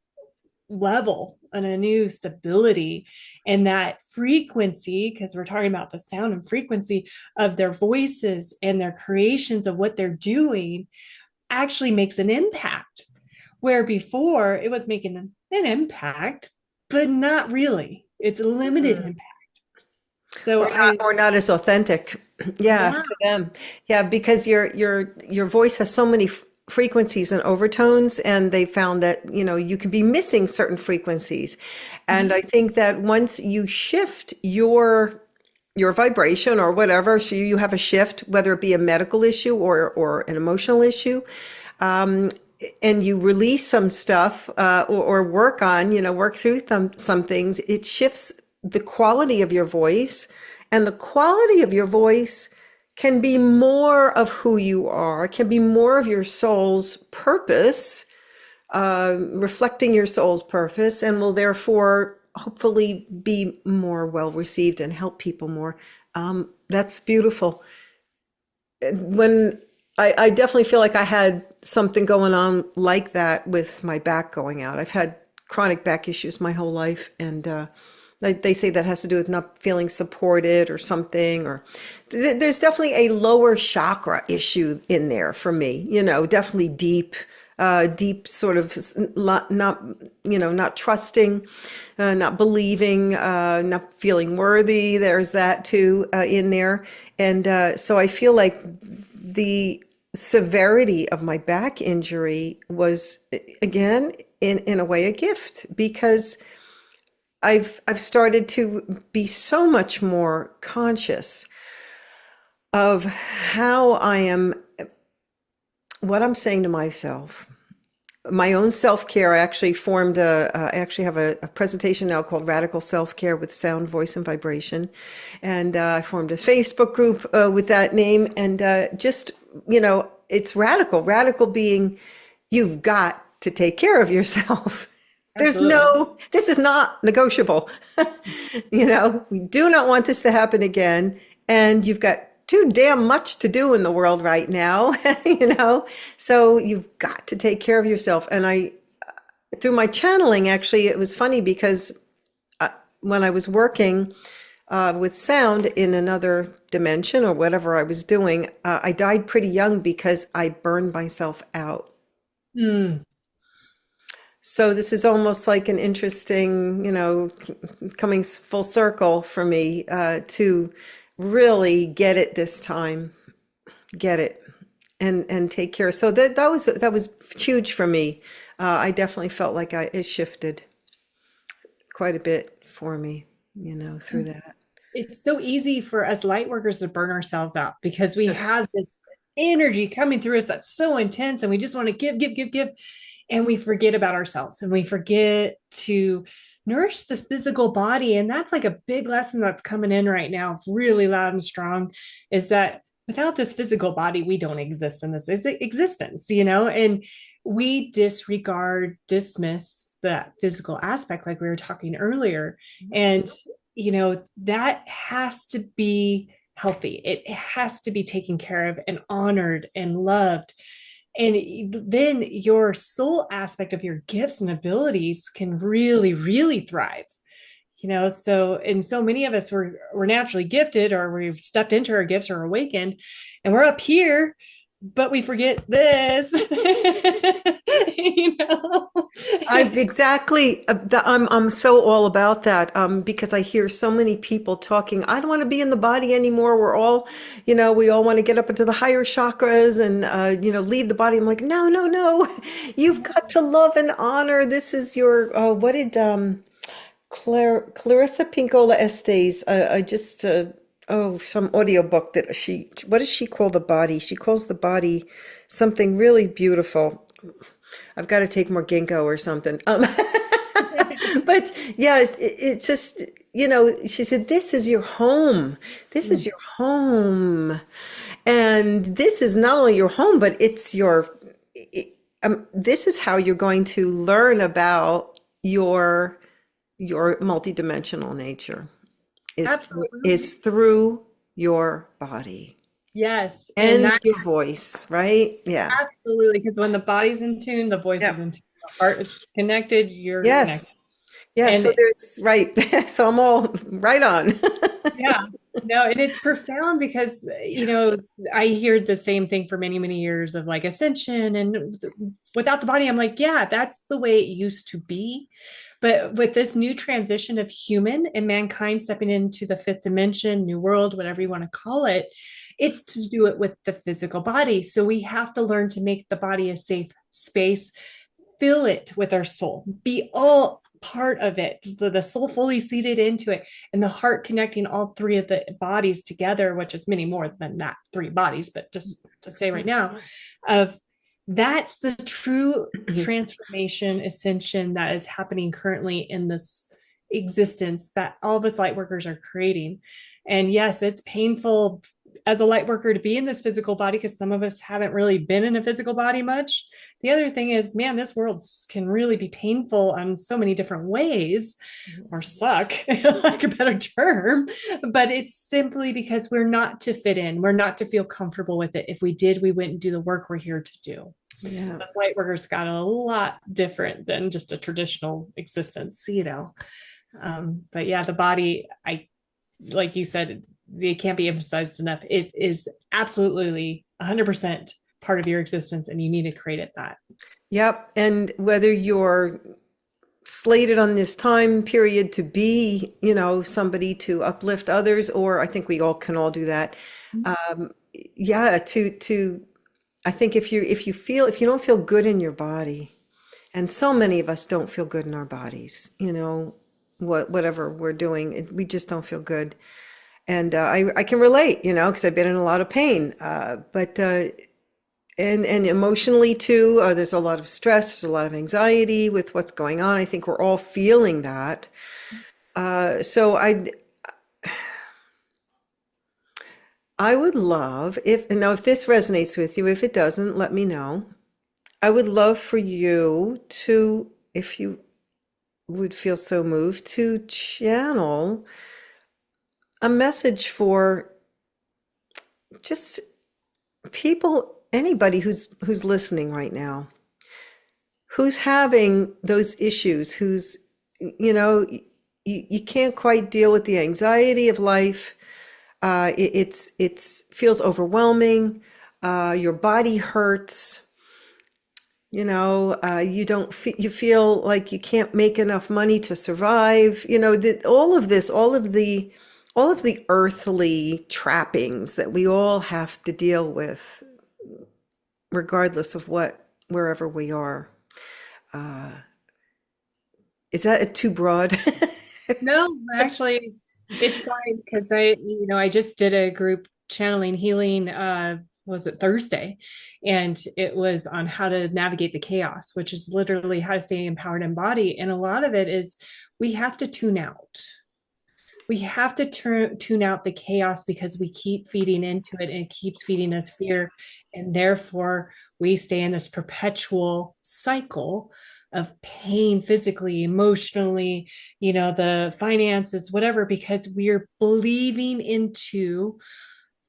Speaker 1: level and a new stability. And that frequency, because we're talking about the sound and frequency of their voices and their creations of what they're doing, actually makes an impact, where before it was making an impact, but not really. It's a limited
Speaker 2: Mm.
Speaker 1: impact. So I,
Speaker 2: Or not as authentic. Yeah,
Speaker 1: yeah,
Speaker 2: to them. Yeah, because your voice has so many frequencies and overtones, and they found that, you can be missing certain frequencies. And I think that once you shift your vibration or whatever, so you have a shift, whether it be a medical issue or an emotional issue, and you release some stuff, or work through some things, it shifts the quality of your voice, and the quality of your voice can be more of who you are, can be more of your soul's purpose, reflecting your soul's purpose, and will therefore hopefully be more well received and help people more. That's beautiful. When I definitely feel like I had something going on like that with my back going out. I've had chronic back issues my whole life, and they say that has to do with not feeling supported or something, or there's definitely a lower chakra issue in there for me, definitely deep sort of not trusting, not believing, not feeling worthy. There's that too, in there. And so I feel like the severity of my back injury was, again, in a way, a gift, because I've started to be so much more conscious of how I am, what I'm saying to myself, my own self-care. I actually I actually have a presentation now called Radical Self-Care with Sound, Voice, and Vibration. And I formed a Facebook group with that name. And just it's radical being you've got to take care of yourself.
Speaker 1: Absolutely.
Speaker 2: This is not negotiable. We do not want this to happen again. And you've got too damn much to do in the world right now, so you've got to take care of yourself. And through my channeling, actually, it was funny because when I was working with sound in another dimension or whatever I was doing, I died pretty young because I burned myself out.
Speaker 1: Mm.
Speaker 2: So this is almost like an interesting, coming full circle for me to really get it this time, get it, and take care. So that was huge for me. I definitely felt like it shifted quite a bit for me, through that.
Speaker 1: It's so easy for us light workers to burn ourselves out because we
Speaker 2: Yes.
Speaker 1: have this energy coming through us that's so intense and we just want to give, give, give, give. And we forget about ourselves and we forget to nourish the physical body. And that's like a big lesson that's coming in right now, really loud and strong, is that without this physical body, we don't exist in this existence, and we disregard, dismiss that physical aspect, like we were talking earlier. And that has to be healthy. It has to be taken care of and honored and loved. And then your soul aspect of your gifts and abilities can really, really thrive. And so many of us we're naturally gifted, or we've stepped into our gifts or awakened, and we're up here, but we forget this. you know
Speaker 2: I exactly. I'm so all about that because I hear so many people talking. I don't want to be in the body anymore. We all want to get up into the higher chakras and leave the body. I'm like, no, no, no. You've got to love and honor. This is your. What did Clarissa Pinkola Estes? I just. Some audiobook that what does she call the body? She calls the body something really beautiful. I've got to take more ginkgo or something. But yeah, it's just, she said, this is your home. This is your home. And this is not only your home, but this is how you're going to learn about your multidimensional nature is
Speaker 1: Absolutely.
Speaker 2: through your body
Speaker 1: Yes. And
Speaker 2: and
Speaker 1: that
Speaker 2: your voice, right? Yeah.
Speaker 1: absolutely, because when the body's in tune, the voice
Speaker 2: Yeah.
Speaker 1: is in tune, the heart is connected, you're
Speaker 2: Yes.
Speaker 1: connected.
Speaker 2: Yeah.
Speaker 1: And
Speaker 2: So there's, right. So I'm all right on.
Speaker 1: yeah, no, and it's profound because, I hear the same thing for many, many years of like ascension and without the body. I'm like, yeah, that's the way it used to be. But with this new transition of human and mankind stepping into the fifth dimension, new world, whatever you want to call it, it's to do it with the physical body. So we have to learn to make the body a safe space, fill it with our soul, be all part of it, the soul fully seated into it, and the heart connecting all three of the bodies together, which is many more than that three bodies, but just to say right now, of that's the true transformation, ascension that is happening currently in this existence that all of us light workers are creating. And yes, it's painful as a light worker to be in this physical body because some of us haven't really been in a physical body much. The other thing is, man, this world can really be painful on so many different ways, or suck, like a better term. But it's simply because we're not to fit in. We're not to feel comfortable with it. If we did, we wouldn't do the work we're here to do.
Speaker 2: Yeah.
Speaker 1: So light workers got a lot different than just a traditional existence. But yeah, the body, like you said, it can't be emphasized enough. It is absolutely 100% part of your existence, and you need to create it that.
Speaker 2: Yep. And whether you're slated on this time period to be, somebody to uplift others, or I think we all can all do that. Um, yeah, I think if you don't feel good in your body, and so many of us don't feel good in our bodies, whatever we're doing, we just don't feel good. And I can relate, because I've been in a lot of pain. But and emotionally too, there's a lot of stress, there's a lot of anxiety with what's going on. I think we're all feeling that. So I would love if now if this resonates with you, if it doesn't, let me know. I would love for you to, if you would feel so moved, to channel a message for just people, anybody who's listening right now, who's having those issues, who's, you know, you can't quite deal with the anxiety of life. It's feels overwhelming. Your body hurts. You don't fe you feel like you can't make enough money to survive. All of this, all of the earthly trappings that we all have to deal with, regardless of wherever we are. Uh, is that too broad?
Speaker 1: No, actually, it's fine because I just did a group channeling healing, was it Thursday? And it was on how to navigate the chaos, which is literally how to stay empowered in body. And a lot of it is we have to tune out. We have to tune out the chaos because we keep feeding into it and it keeps feeding us fear. And therefore, we stay in this perpetual cycle of pain physically, emotionally, the finances, whatever, because we're believing into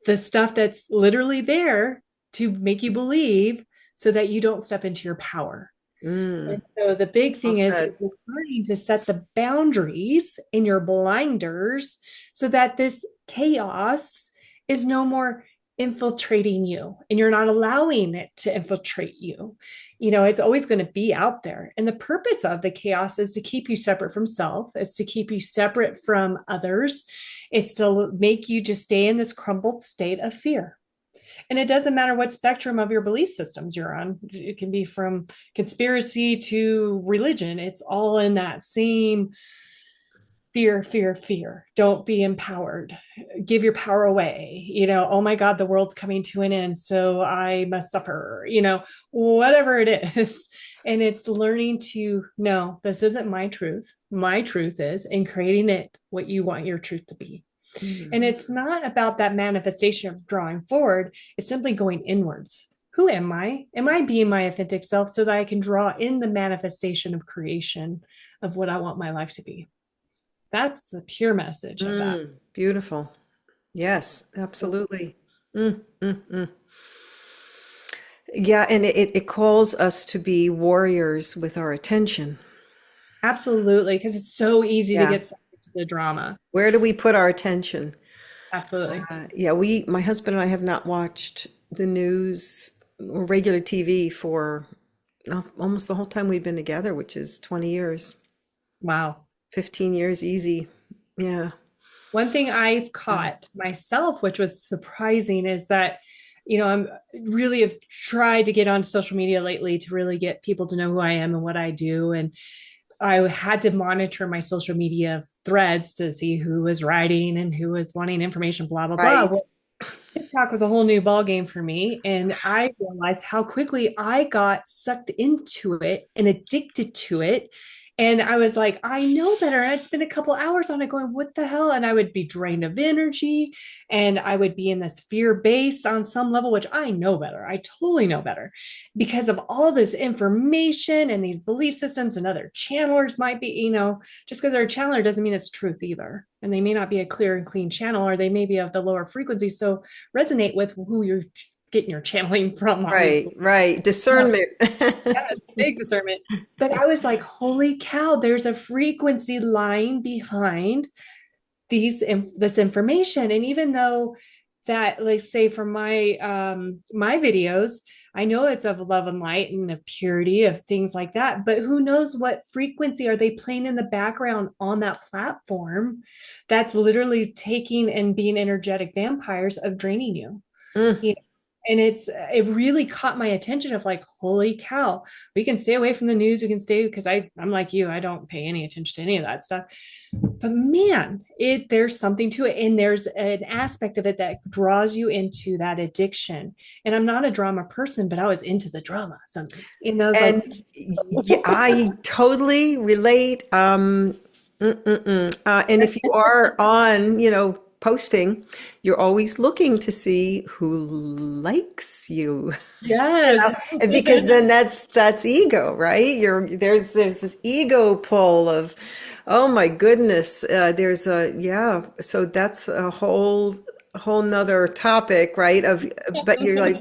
Speaker 1: the stuff that's literally there to make you believe so that you don't step into your power. And
Speaker 2: Mm,
Speaker 1: so the big
Speaker 2: well
Speaker 1: thing is
Speaker 2: said.
Speaker 1: learning to set the boundaries in your blinders so that this chaos is no more infiltrating you and you're not allowing it to infiltrate you. It's always going to be out there. And the purpose of the chaos is to keep you separate from self, it's to keep you separate from others, it's to make you just stay in this crumbled state of fear. And it doesn't matter what spectrum of your belief systems you're on. It can be from conspiracy to religion. It's all in that same fear, fear, fear. Don't be empowered. Give your power away. Oh my God, the world's coming to an end. So I must suffer, whatever it is. And it's learning to no, this isn't my truth. My truth is, and creating it what you want your truth to be.
Speaker 2: Mm,
Speaker 1: And it's not about that manifestation of drawing forward, it's simply going inwards. Who am I? Am I being my authentic self so that I can draw in the manifestation of creation of what I want my life to be? That's the pure message of that.
Speaker 2: beautiful. Yes, absolutely. Mm, mm, mm. Yeah, and it calls us to be warriors with our attention.
Speaker 1: Absolutely, because it's so easy to
Speaker 2: Yeah.
Speaker 1: get sucked into the drama.
Speaker 2: Where do we put our attention?
Speaker 1: Absolutely.
Speaker 2: Yeah, my husband and I have not watched the news or regular TV for almost the whole time we've been together, which is 20 years,
Speaker 1: Wow.
Speaker 2: 15 years easy. Yeah.
Speaker 1: One thing I've
Speaker 2: Yeah.
Speaker 1: caught myself, which was surprising, is that, I'm really have tried to get on social media lately to really get people to know who I am and what I do. And I had to monitor my social media threads to see who was writing and who was wanting information, blah, blah, blah.
Speaker 2: Right.
Speaker 1: Well, TikTok was a whole new ball game for me. And I realized how quickly I got sucked into it and addicted to it. And I was like, I know better. I'd spend a couple hours on it going, what the hell? And I would be drained of energy and I would be in this fear base on some level, which I know better. I totally know better because of all this information and these belief systems and other channelers might be, just because they're a channeler doesn't mean it's truth either. And they may not be a clear and clean channel, or they may be of the lower frequency. So resonate with who you're getting your channeling from,
Speaker 2: Right,
Speaker 1: obviously.
Speaker 2: right.
Speaker 1: Yeah,
Speaker 2: Discernment.
Speaker 1: it's big discernment. But I was like, holy cow, there's a frequency lying behind this information. And even though that, like say for my videos, I know it's of love and light and of purity of things like that, but who knows what frequency are they playing in the background on that platform that's literally taking and being energetic vampires of draining you.
Speaker 2: Mm,
Speaker 1: you know? And it really caught my attention of like, holy cow, we can stay away from the news, we can stay because I'm like you, I don't pay any attention to any of that stuff. But man, there's something to it, and there's an aspect of it that draws you into that addiction. And I'm not a drama person, but I was into the drama. Something, I was like,
Speaker 2: and yeah, I totally relate. And if you are on, posting, you're always looking to see who likes you.
Speaker 1: Yes.
Speaker 2: And because then that's ego, right? There's this ego pull of, oh my goodness, there's a yeah. So that's a whole nother topic, right? But you're like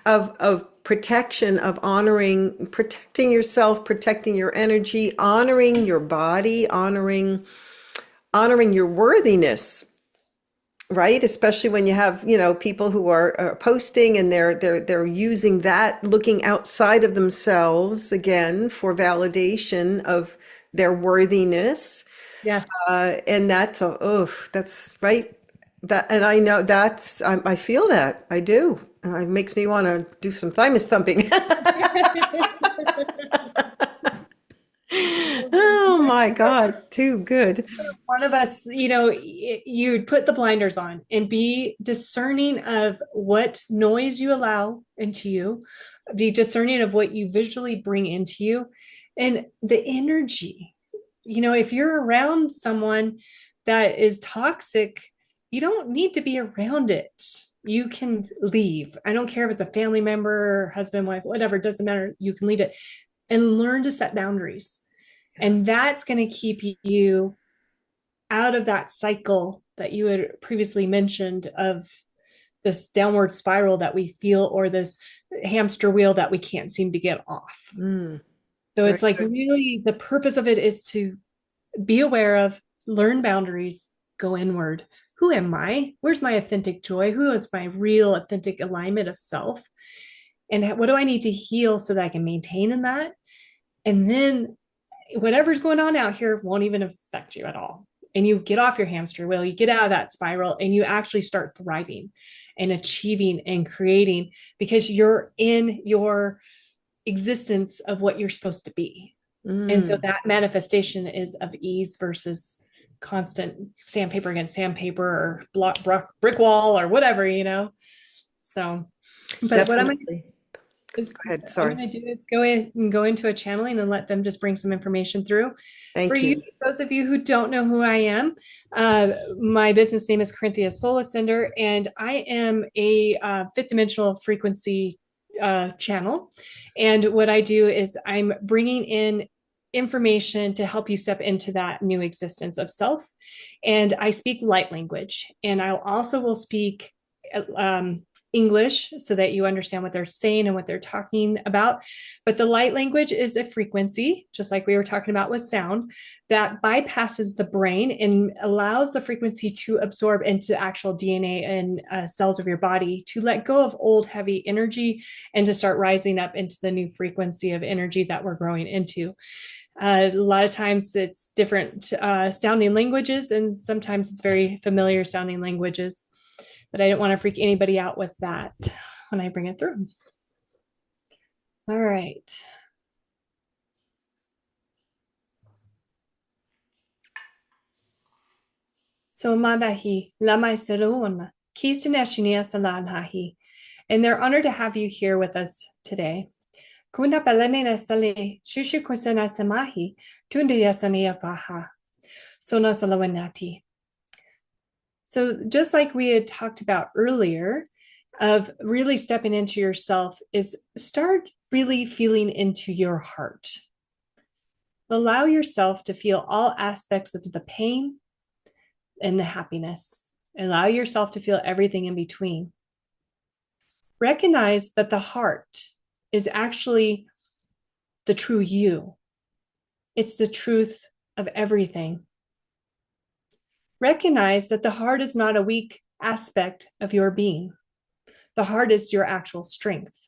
Speaker 2: of protection, of honoring, protecting yourself, protecting your energy, honoring your body, honoring your worthiness, right? Especially when you have, people who are posting and they're using that, looking outside of themselves again for validation of their worthiness.
Speaker 1: Yes.
Speaker 2: And that's right. That, and I know I feel that. I do. It makes me want to do some thymus thumping. Oh my God, too good.
Speaker 1: One of us, you'd put the blinders on and be discerning of what noise you allow into you, be discerning of what you visually bring into you, and the energy. If you're around someone that is toxic, you don't need to be around it. You can leave. I don't care if it's a family member, husband, wife, whatever, it doesn't matter. You can leave it and learn to set boundaries. And that's going to keep you out of that cycle that you had previously mentioned of this downward spiral that we feel, or this hamster wheel that we can't seem to get off.
Speaker 2: Mm,
Speaker 1: So
Speaker 2: very
Speaker 1: it's like,
Speaker 2: good.
Speaker 1: really, the purpose of it is to be aware of, learn boundaries, go inward. Who am I? Where's my authentic joy? Who is my real authentic alignment of self? And what do I need to heal so that I can maintain in that? And then whatever's going on out here won't even affect you at all. And you get off your hamster wheel, you get out of that spiral, and you actually start thriving and achieving and creating, because you're in your existence of what you're supposed to be. And so
Speaker 2: Mm.
Speaker 1: that manifestation is of ease versus constant sandpaper against sandpaper, or brick wall, or whatever. So, but what I'm going
Speaker 2: Definitely.
Speaker 1: is
Speaker 2: Go ahead.
Speaker 1: I'm
Speaker 2: Sorry.
Speaker 1: going to do is go into a channeling and let them just bring some information through. For
Speaker 2: Thank
Speaker 1: you,
Speaker 2: you.
Speaker 1: those of you who don't know who I am, my business name is Corynthia Soul Ascender, and I am a fifth dimensional frequency channel. And what I do is I'm bringing in information to help you step into that new existence of self. And I speak light language, and I also will speak English so that you understand what they're saying and what they're talking about. But the light language is a frequency, just like we were talking about with sound, that bypasses the brain and allows the frequency to absorb into actual DNA and cells of your body, to let go of old heavy energy and to start rising up into the new frequency of energy that we're growing into. A lot of times it's different sounding languages, and sometimes it's very familiar sounding languages, but I don't want to freak anybody out with that when I bring it through. All right. So madahi lamai seruna kistunashinia salanhahi. And they're honored to have you here with us today. Kuna palanena sale shushu kusana samahi tundiyasania paha. Sona salawanati. So just like we had talked about earlier, of really stepping into yourself, is start really feeling into your heart. Allow yourself to feel all aspects of the pain and the happiness. Allow yourself to feel everything in between. Recognize that the heart is actually the true you. It's the truth of everything. Recognize that the heart is not a weak aspect of your being. The heart is your actual strength.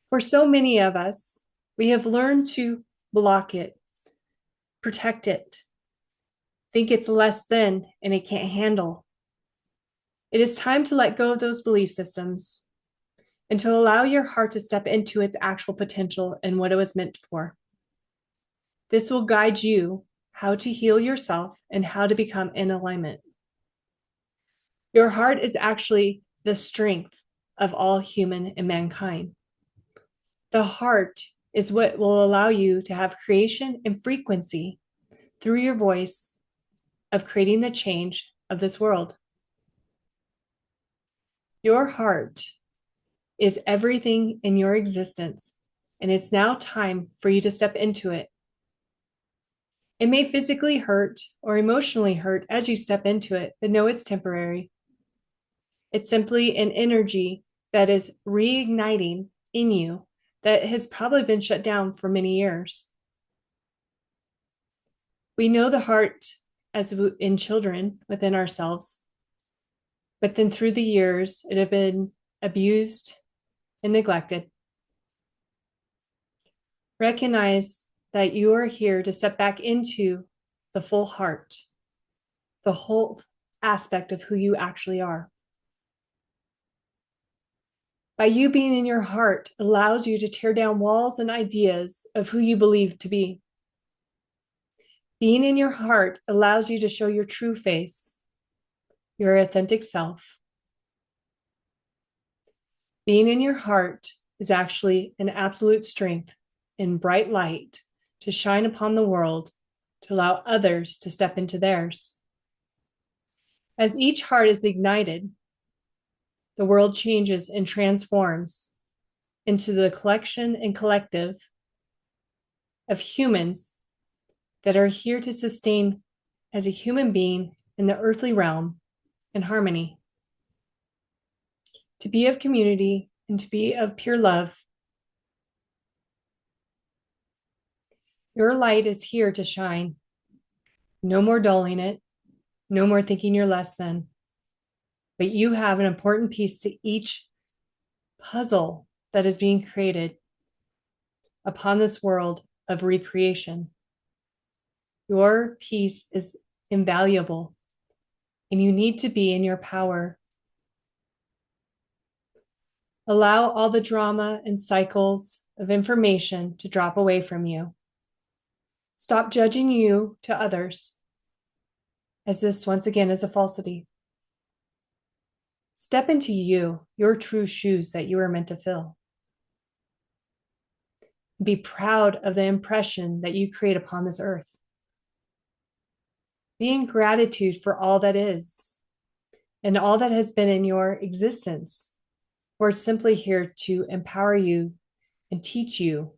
Speaker 1: For so many of us, we have learned to block it, protect it, think it's less than and it can't handle. It is time to let go of those belief systems and to allow your heart to step into its actual potential and what it was meant for. This will guide you how to heal yourself and how to become in alignment. Your heart is actually the strength of all human and mankind. The heart is what will allow you to have creation and frequency through your voice of creating the change of this world. Your heart is everything in your existence, and it's now time for you to step into it. It may physically hurt or emotionally hurt as you step into it, but know it's temporary. It's simply an energy that is reigniting in you that has probably been shut down for many years. We know the heart as in children within ourselves, but then through the years, it had been abused and neglected. Recognize that you are here to step back into the full heart, the whole aspect of who you actually are. By you being in your heart allows you to tear down walls and ideas of who you believe to be. Being in your heart allows you to show your true face, your authentic self. Being in your heart is actually an absolute strength and bright light to shine upon the world, to allow others to step into theirs. As each heart is ignited, the world changes and transforms into the collection and collective of humans that are here to sustain as a human being in the earthly realm in harmony, to be of community and to be of pure love. Your light is here to shine. No more dulling it, no more thinking you're less than, but you have an important piece to each puzzle that is being created upon this world of recreation. Your piece is invaluable, and you need to be in your power. Allow all the drama and cycles of information to drop away from you. Stop judging you to others, as this once again is a falsity. Step into you, your true shoes that you are meant to fill. Be proud of the impression that you create upon this earth. Be in gratitude for all that is and all that has been in your existence, for it's simply here to empower you and teach you.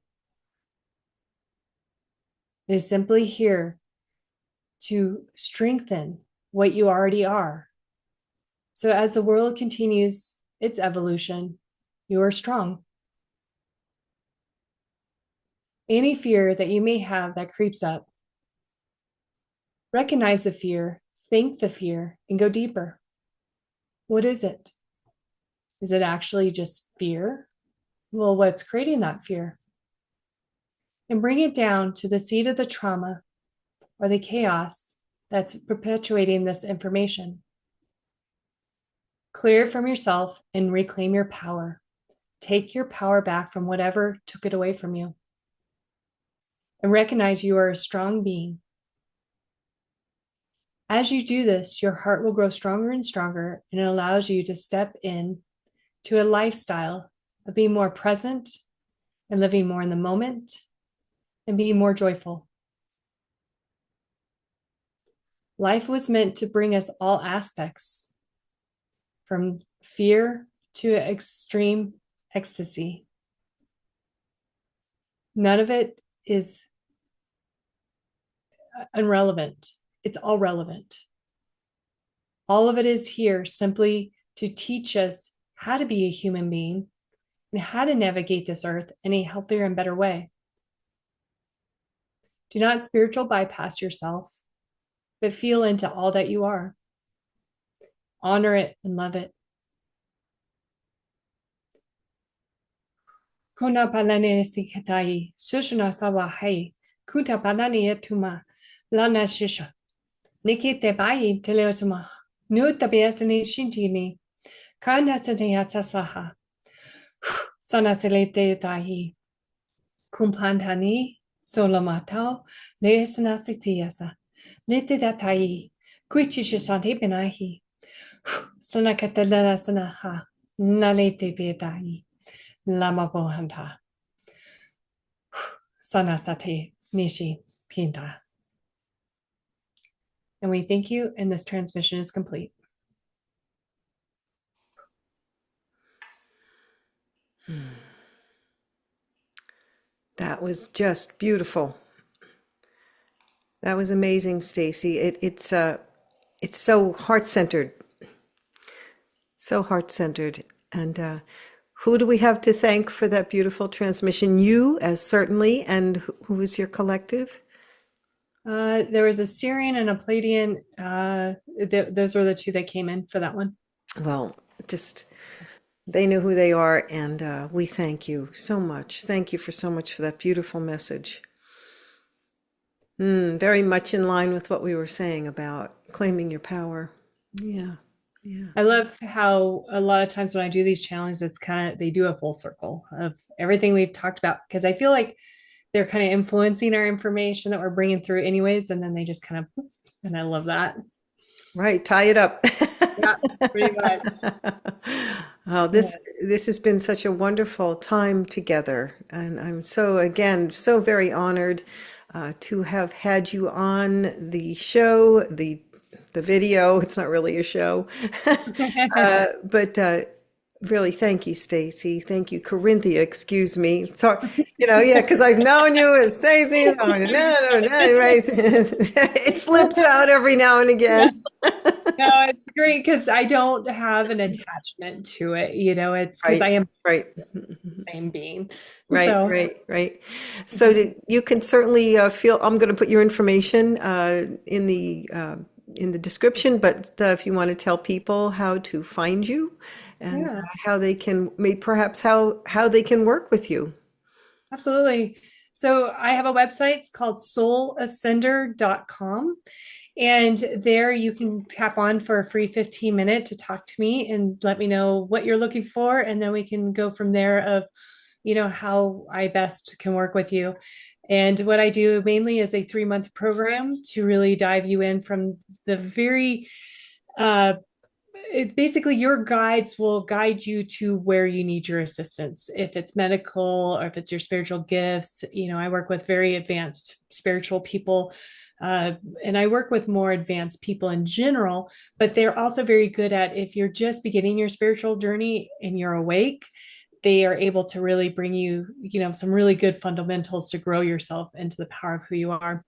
Speaker 1: It is simply here to strengthen what you already are. So as the world continues its evolution, you are strong. Any fear that you may have that creeps up, recognize the fear, think the fear, and go deeper. What is it? Is it actually just fear? Well, what's creating that fear? And bring it down to the seat of the trauma or the chaos that's perpetuating this information. Clear it from yourself and reclaim your power. Take your power back from whatever took it away from you. And recognize you are a strong being. As you do this, your heart will grow stronger and stronger, and it allows you to step in to a lifestyle of being more present and living more in the moment and being more joyful. Life was meant to bring us all aspects, from fear to extreme ecstasy. None of it is irrelevant. It's all relevant. All of it is here simply to teach us how to be a human being and how to navigate this earth in a healthier and better way. Do not spiritual bypass yourself, but feel into all that you are. Honor it and love it. Kona palane sikatai, sushna sawahai, kuta palane etuma, lana shisha. Nikite bai teleosuma, nu tabiasani shintini, kana satayatasaha, sana selete tahi, kumpantani, solomatao, leesana sitiasa, lite datai, kuichishisante benahi, sana katalana sanaha, nalete bedai, lama bohanta, sana sate nishi pinta. And we thank you, and this transmission is complete.
Speaker 2: That was just beautiful. That was amazing, Stacy. It's so heart-centered, so heart-centered. And who do we have to thank for that beautiful transmission? You, as certainly, and who is your collective?
Speaker 1: There was a Syrian and a Palladian. Those were the two that came in for that one.
Speaker 2: Well, just they know who they are, and we thank you so much. Thank you for so much for that beautiful message. Very much in line with what we were saying about claiming your power. Yeah, yeah.
Speaker 1: I love how a lot of times when I do these challenges, it's kind of they do a full circle of everything we've talked about because I feel like they're kind of influencing our information that we're bringing through anyways, and then they just kind of, and I love that.
Speaker 2: Right, tie it up.
Speaker 1: Yeah, pretty much.
Speaker 2: Oh,
Speaker 1: Yeah.
Speaker 2: this has been such a wonderful time together, and I'm so again so very honored to have had you on the show, the video. It's not really a show, but really, thank you, Stacy. Thank you, Corynthia. Excuse me. So, yeah, because I've known you as Stacy. So no, right? It slips out every now and again.
Speaker 1: Yeah. No, it's great because I don't have an attachment to it. It's because I
Speaker 2: Right,
Speaker 1: am
Speaker 2: right.
Speaker 1: the same being.
Speaker 2: Right,
Speaker 1: So,
Speaker 2: right, right. So you can certainly feel. I'm going to put your information in the description, but if you want to tell people how to find you and
Speaker 1: yeah.
Speaker 2: how they can, maybe perhaps how they can work with you.
Speaker 1: Absolutely. So I have a website. It's called soulascender.com. And there you can tap on for a free 15-minute to talk to me and let me know what you're looking for. And then we can go from there of, how I best can work with you. And what I do mainly is a 3-month program to really dive you in from the very uh, basically your guides will guide you to where you need your assistance, if it's medical or if it's your spiritual gifts. I work with very advanced spiritual people, and I work with more advanced people in general, but they're also very good at, if you're just beginning your spiritual journey and you're awake, they are able to really bring you, some really good fundamentals to grow yourself into the power of who you are.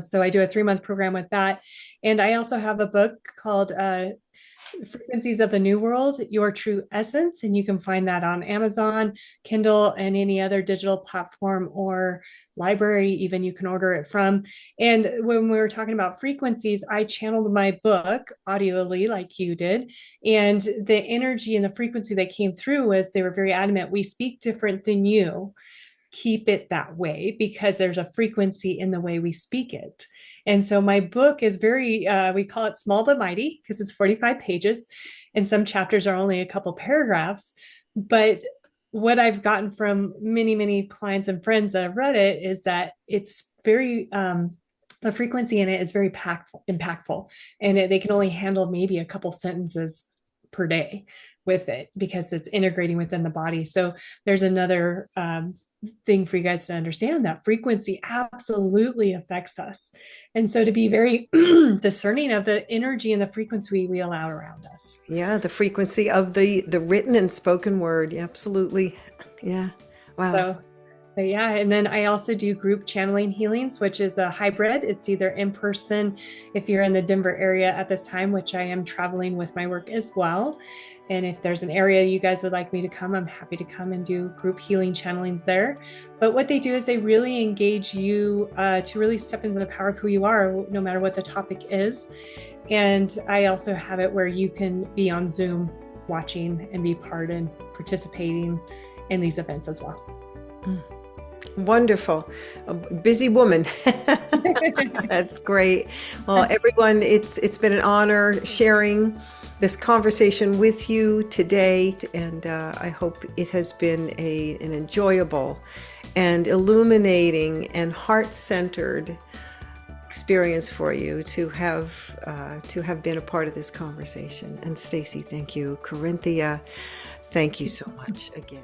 Speaker 1: So I do a 3-month program with that. And I also have a book called Frequencies of the New World, Your True Essence. And you can find that on Amazon, Kindle, and any other digital platform or library, even you can order it from. And when we were talking about frequencies, I channeled my book audioly like you did. And the energy and the frequency that came through was they were very adamant, we speak different than you, keep it that way, because there's a frequency in the way we speak it. And so my book is very, we call it small but mighty because it's 45 pages and some chapters are only a couple paragraphs. But what I've gotten from many, many clients and friends that have read it is that it's very, the frequency in it is very impactful, and they can only handle maybe a couple sentences per day with it because it's integrating within the body. So there's another thing for you guys to understand, that frequency absolutely affects us. And so to be very discerning of the energy and the frequency we allow around us.
Speaker 2: Yeah, the frequency of the written and spoken word. Yeah, absolutely. Yeah. Wow.
Speaker 1: So yeah, and then I also do group channeling healings, which is a hybrid. It's either in person if you're in the Denver area at this time, which I am traveling with my work as well. And if there's an area you guys would like me to come, I'm happy to come and do group healing channelings there. But what they do is they really engage you to really step into the power of who you are, no matter what the topic is. And I also have it where you can be on Zoom watching and be part and participating in these events as well.
Speaker 2: Wonderful. A busy woman. That's great. Well, everyone, it's been an honor sharing this conversation with you today, and I hope it has been an enjoyable and illuminating and heart-centered experience for you to have been a part of this conversation. And Stacy, thank you. Corynthia, thank you so much again.